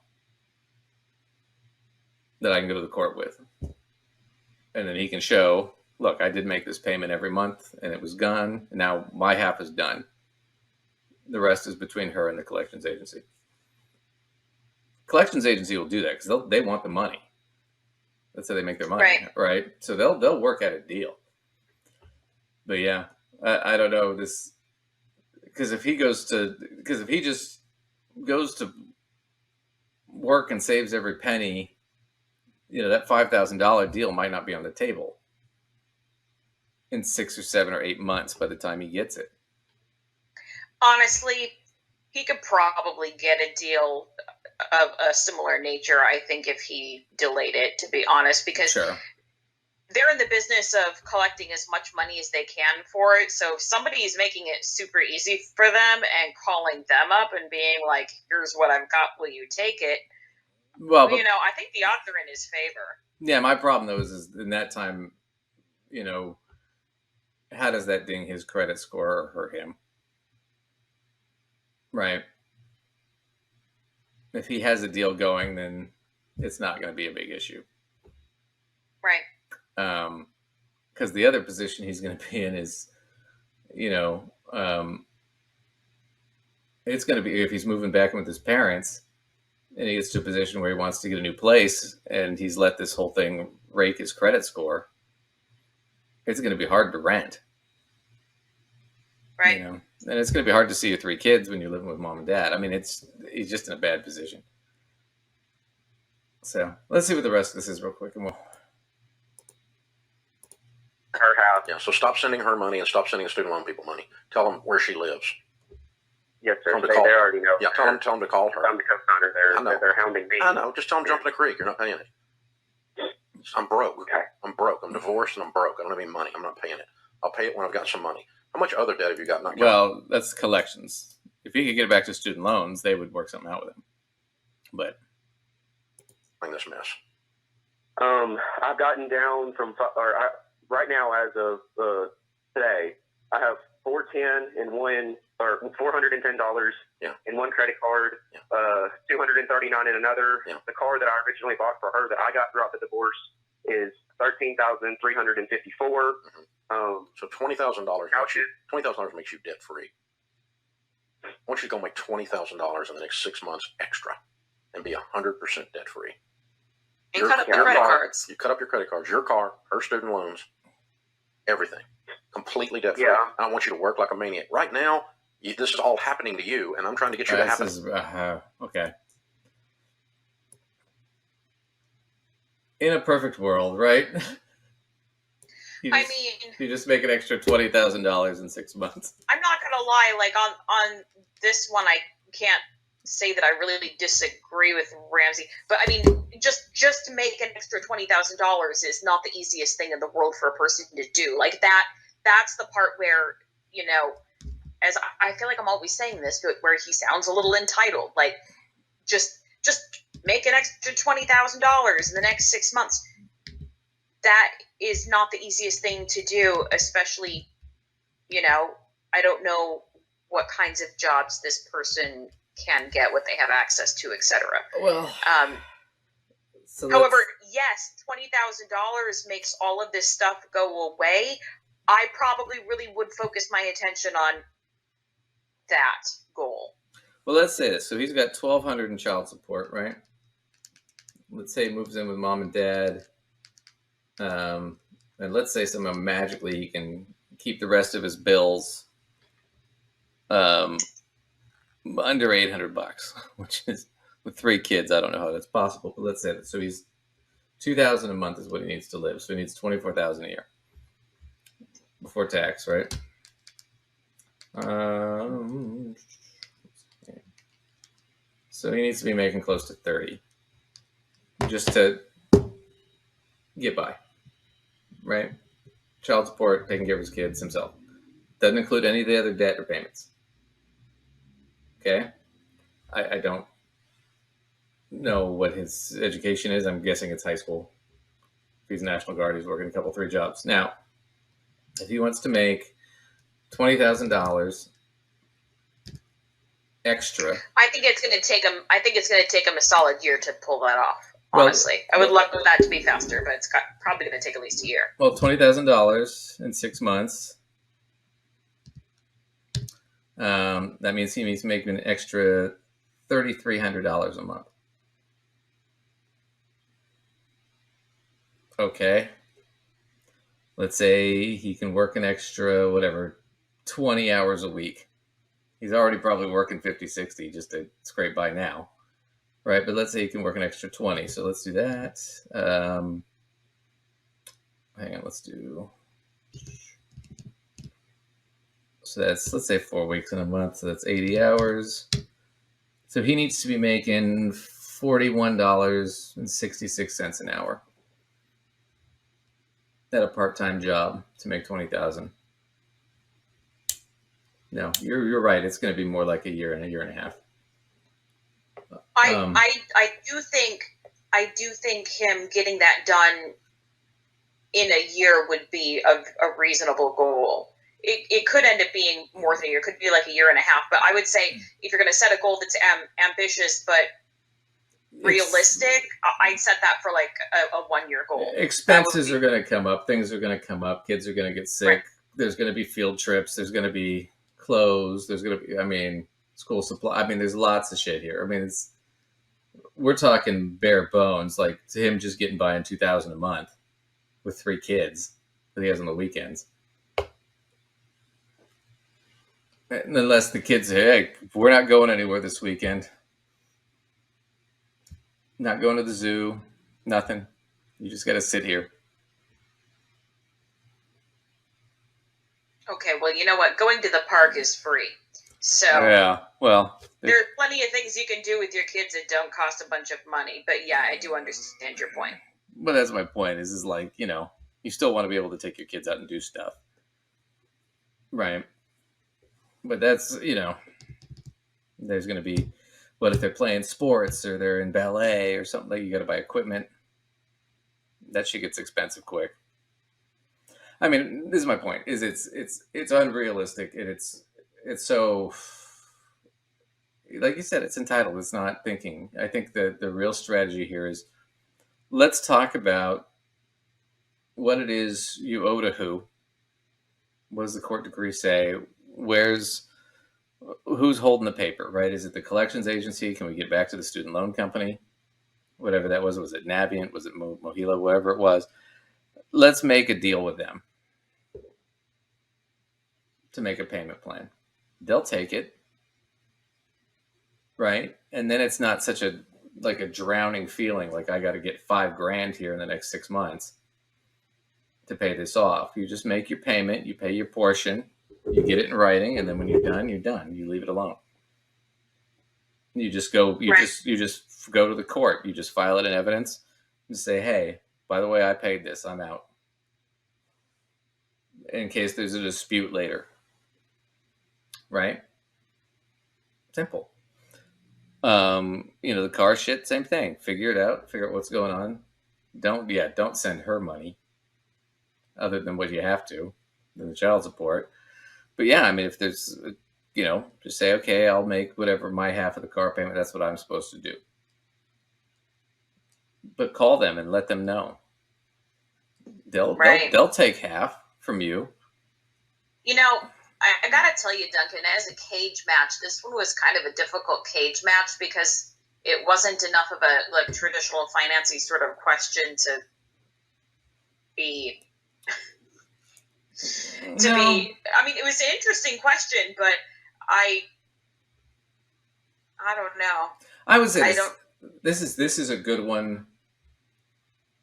that I can go to the court with. And then he can show, look, I did make this payment every month and it was gone. And now my half is done. The rest is between her and the collections agency. Collections agency will do that because they want the money. That's how they make their money, right? So they'll work out a deal. But yeah, I don't know this, because if he just goes to work and saves every penny, that $5,000 deal might not be on the table in 6 or 7 or 8 months by the time he gets it. Honestly, he could probably get a deal of a similar nature, I think, if he delayed it, to be honest, because they're in the business of collecting as much money as they can for it. So if somebody is making it super easy for them and calling them up and being like, here's what I've got, will you take it? Well, I think the odds are in his favor. Yeah, my problem, though, is in that time, how does that ding his credit score or hurt him? Right. If he has a deal going, then it's not going to be a big issue. Right. Because the other position he's going to be in is, it's going to be, if he's moving back in with his parents and he gets to a position where he wants to get a new place and he's let this whole thing rake his credit score, it's going to be hard to rent. Right. And it's going to be hard to see your 3 kids when you're living with mom and dad. I mean, he's just in a bad position. So let's see what the rest of this is real quick, and we'll. Her house. Yeah, so stop sending her money and stop sending student loan people money. Tell them where she lives. Yes, sir. Tell them They already know. Yeah, tell them to call her. I'm the co-signer. They're hounding me. I know. Just tell them jump in the creek. You're not paying it. I'm broke. Okay. I'm broke. I'm divorced and I'm broke. I don't have any money. I'm not paying it. I'll pay it when I've got some money. How much other debt have you got? Not well, that's collections. If he could get it back to student loans, they would work something out with him. But bring this mess. I've gotten down from right now as of today. I have $410 in one, or $410 in one credit card. $239 in another. The car that I originally bought for her that I got throughout the divorce is $13,354. So $20,000 makes you debt free. I want you to go make $20,000 in the next 6 months extra and be 100% debt free. And cut up your credit cards. You cut up your credit cards, your car, her student loans, everything. Completely debt free. Yeah. I don't want you to work like a maniac. Right now, this is all happening to you, and I'm trying to get you to happen. Okay. In a perfect world, right? You just make an extra $20,000 in 6 months. I'm not gonna lie, like on this one, I can't say that I really disagree with Ramsey, but I mean, just to make an extra $20,000 is not the easiest thing in the world for a person to do. Like that's the part where, you know, as I feel like I'm always saying this, but where he sounds a little entitled. Like just make an extra $20,000 in the next 6 months. That is not the easiest thing to do, especially, you know, I don't know what kinds of jobs this person can get, what they have access to, etc. Well, however, yes, $20,000 makes all of this stuff go away. I probably really would focus my attention on that goal. Well, let's say this. So he's got $1,200 in child support, right? Let's say he moves in with mom and dad. And let's say somehow magically he can keep the rest of his bills under $800, which is with 3 kids. I don't know how that's possible, but let's say that. So he's $2,000 a month is what he needs to live. So he needs $24,000 a year before tax, right? So he needs to be making close to 30 just to get by, right? Child support, taking care of his kids, himself. Doesn't include any of the other debt or payments. Okay? I don't know what his education is. I'm guessing it's high school. If he's National Guard, he's working a couple, 3 jobs. Now, if he wants to make $20,000 extra, I think it's going to take him a solid year to pull that off. Honestly, I would love that to be faster, but it's probably going to take at least a year. Well, $20,000 in 6 months. That means he needs to make an extra $3,300 a month. Okay. Let's say he can work an extra, 20 hours a week. He's already probably working 50, 60 just to scrape by now. Right, but let's say you can work an extra 20. So let's do that. Hang on, let's do. So that's, let's say 4 weeks in a month. So that's 80 hours. So he needs to be making $41.66 an hour at a part-time job to make $20,000. No, you're right. It's going to be more like a year and a half. I do think him getting that done in a year would be a reasonable goal. It could end up being more than a year. It could be like a year and a half. But I would say if you're going to set a goal that's ambitious but realistic, I'd set that for like a 1 year goal. Expenses are going to come up. Things are going to come up. Kids are going to get sick. Right. There's going to be field trips. There's going to be clothes. There's going to be, school supply. There's lots of shit here. We're talking bare bones, like to him just getting by on $2,000 a month with 3 kids that he has on the weekends. And unless the kids say, hey, we're not going anywhere this weekend. Not going to the zoo, nothing. You just got to sit here. Okay, well, you know what? Going to the park is free. So yeah, well, there's plenty of things you can do with your kids that don't cost a bunch of money. But yeah, I do understand your point. But that's my point. Is like, you know, you still want to be able to take your kids out and do stuff, right? But that's, you know, there's going to be, what if they're playing sports or they're in ballet or something, like you got to buy equipment. That shit gets expensive quick. I mean, this is my point. Is it's unrealistic, and it's so, like you said, it's entitled. It's not thinking. I think that the real strategy here is, let's talk about what it is you owe to who. What does the court decree say? Who's holding the paper, right? Is it the collections agency? Can we get back to the student loan company? Whatever that was it Navient? Was it Mohila? Whatever it was. Let's make a deal with them to make a payment plan. They'll take it, right? And then it's not such a drowning feeling, like I got to get $5,000 here in the next 6 months to pay this off. You just make your payment, you pay your portion, you get it in writing, and then when you're done, you're done. You leave it alone. You just go. You just go to the court. You just file it in evidence and say, "Hey, by the way, I paid this. I'm out." In case there's a dispute later, right? Simple. You know, the car shit, same thing. Figure it out. Figure out what's going on. Don't send her money, other than what you have to, than the child support. But yeah, I mean, if there's, you know, just say, okay, I'll make whatever my half of the car payment. That's what I'm supposed to do. But call them and let them know. They'll take half from you. You know, I gotta tell you, Duncan, as a cage match, this one was kind of a difficult cage match because it wasn't enough of a traditional financing sort of question to be. I mean, it was an interesting question, but I don't know. I would say this is a good one.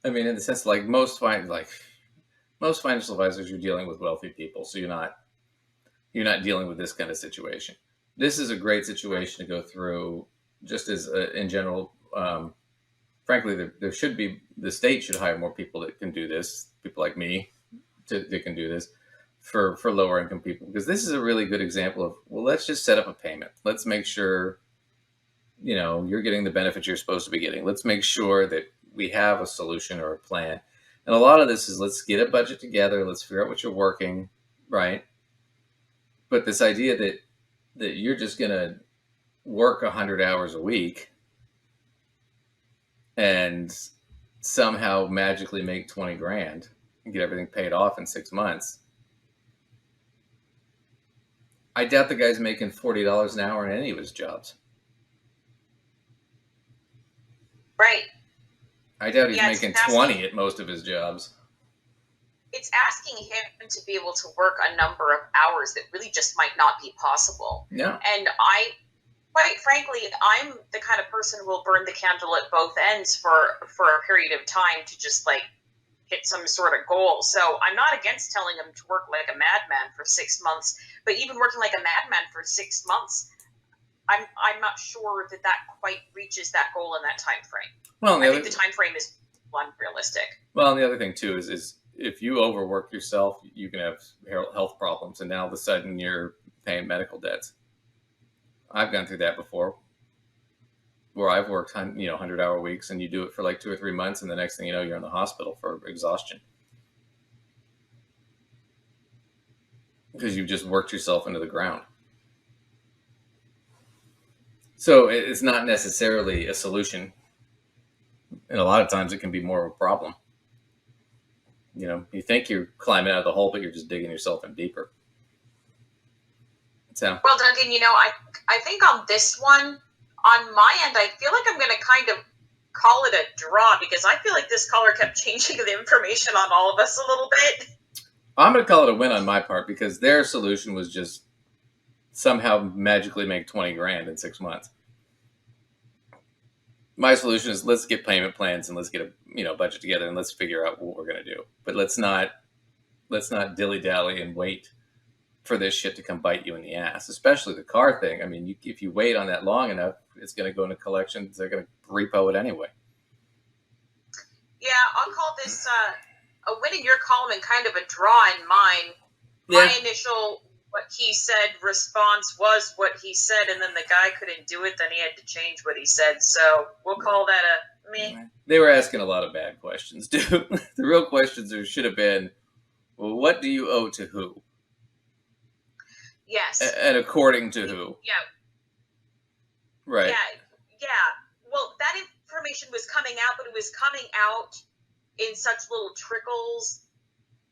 I mean, in the sense, like most financial advisors, you're dealing with wealthy people, so you're not dealing with this kind of situation. This is a great situation to go through, just as in general. Frankly, there should be, the state should hire more people that can do this. People like me that can do this for lower income people, because this is a really good example of, well, let's just set up a payment. Let's make sure, you know, you're getting the benefits you're supposed to be getting. Let's make sure that we have a solution or a plan. And a lot of this is, let's get a budget together. Let's figure out what you're working, right? But this idea that you're just going to work 100 hours a week and somehow magically make $20,000 and get everything paid off in 6 months. I doubt the guy's making $40 an hour in any of his jobs. Right. I doubt he's making 20 at most of his jobs. It's asking him to be able to work a number of hours that really just might not be possible. Yeah. And quite frankly, I'm the kind of person who will burn the candle at both ends for a period of time to just hit some sort of goal. So I'm not against telling him to work like a madman for 6 months, but even working like a madman for 6 months, I'm not sure that quite reaches that goal in that time frame. Well, I think the time frame is unrealistic. Well, and the other thing too is if you overwork yourself, you can have health problems, and now all of a sudden you're paying medical debts. I've gone through that before, where I've worked 100-hour weeks, and you do it for 2 or 3 months, and the next thing you know, you're in the hospital for exhaustion because you've just worked yourself into the ground. So it's not necessarily a solution, and a lot of times it can be more of a problem. You know, you think you're climbing out of the hole, but you're just digging yourself in deeper. So. Well, Duncan, I think on this one, on my end, I feel like I'm going to kind of call it a draw, because I feel like this caller kept changing the information on all of us a little bit. I'm going to call it a win on my part, because their solution was just somehow magically make $20,000 in 6 months. My solution is let's get payment plans and let's get a budget together and let's figure out what we're going to do. But let's not dilly-dally and wait for this shit to come bite you in the ass, especially the car thing. I mean, if you wait on that long enough, it's going to go into collections. They're going to repo it anyway. Yeah, I'll call this a win in your column and kind of a draw in mine. Yeah. My initial what he said response was what he said, and then the guy couldn't do it, then he had to change what he said. So we'll call that a meh. They were asking a lot of bad questions, dude. The real questions should have been, well, what do you owe to who? Yes. And according to who? Yeah. Right. Yeah. Well, that information was coming out, but it was coming out in such little trickles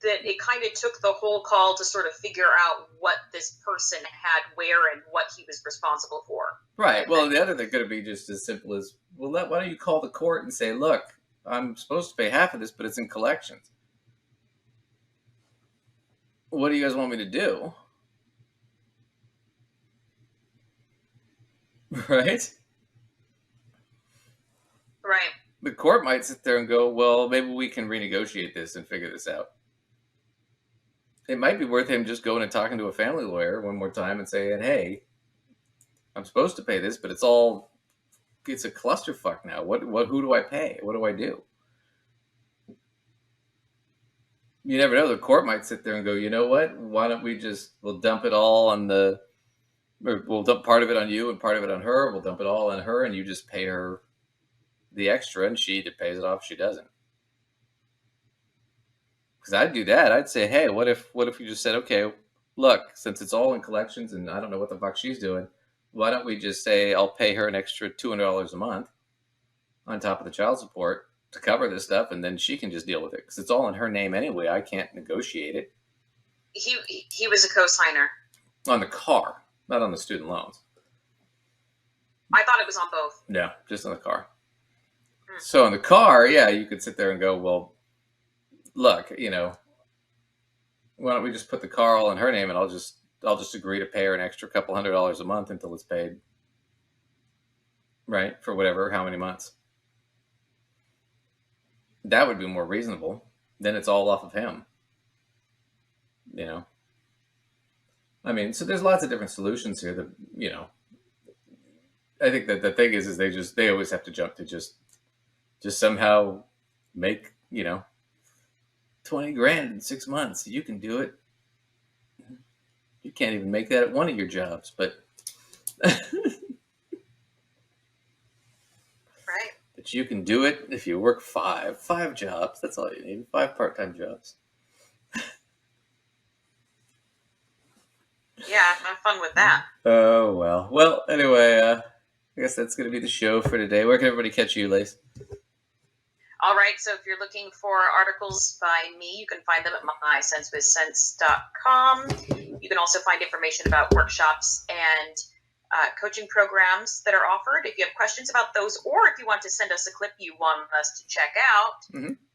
that it kind of took the whole call to sort of figure out what this person had where and what he was responsible for. Right. Well, the other thing could be just as simple as, well, why don't you call the court and say, look, I'm supposed to pay half of this, but it's in collections. What do you guys want me to do? Right? Right. The court might sit there and go, well, maybe we can renegotiate this and figure this out. It might be worth him just going and talking to a family lawyer one more time and saying, hey, I'm supposed to pay this, but it's a clusterfuck now. Who do I pay? What do I do? You never know. The court might sit there and go, you know what? Why don't we'll dump it all on we'll dump part of it on you and part of it on her. We'll dump it all on her and you just pay her the extra and she either pays it off or she doesn't. Because I'd do that. I'd say, hey, what if you just said, okay, look, since it's all in collections and I don't know what the fuck she's doing, why don't we just say I'll pay her an extra $200 a month on top of the child support to cover this stuff, and then she can just deal with it because it's all in her name anyway. I can't negotiate it. He was a co-signer on the car, not on the student loans. I thought it was on both. No, just on the car. So on the car, yeah, you could sit there and go, well, look, why don't we just put the car all in her name and I'll just agree to pay her an extra couple $100 a month until it's paid. Right? For how many months. That would be more reasonable. Then it's all off of him. I mean, so there's lots of different solutions here that, I think that the thing is they always have to jump to just somehow make, $20,000 in 6 months. You can do it. You can't even make that at one of your jobs, but right. But you can do it if you work five jobs. That's all you need. 5 part-time jobs. Yeah, have fun with that. Oh, well. Well, anyway, I guess that's going to be the show for today. Where can everybody catch you, Lace? All right, so if you're looking for articles by me, you can find them at mysensewithsense.com. You can also find information about workshops and coaching programs that are offered. If you have questions about those, or if you want to send us a clip you want us to check out,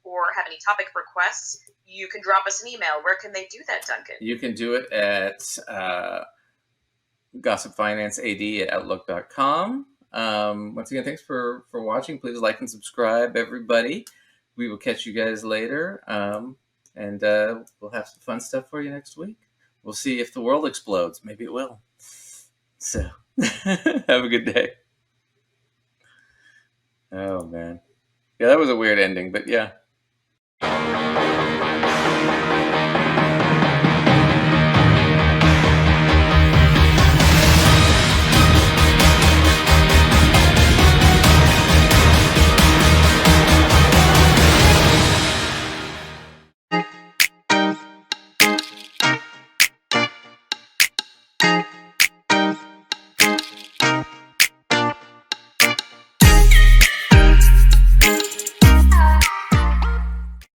or have any topic requests, you can drop us an email. Where can they do that, Duncan? You can do it at gossipfinancead@outlook.com. Once again, thanks for watching. Please like and subscribe, everybody. We will catch you guys later. And we'll have some fun stuff for you next week. We'll see if the world explodes. Maybe it will. So, have a good day. Oh, man. Yeah, that was a weird ending, but yeah.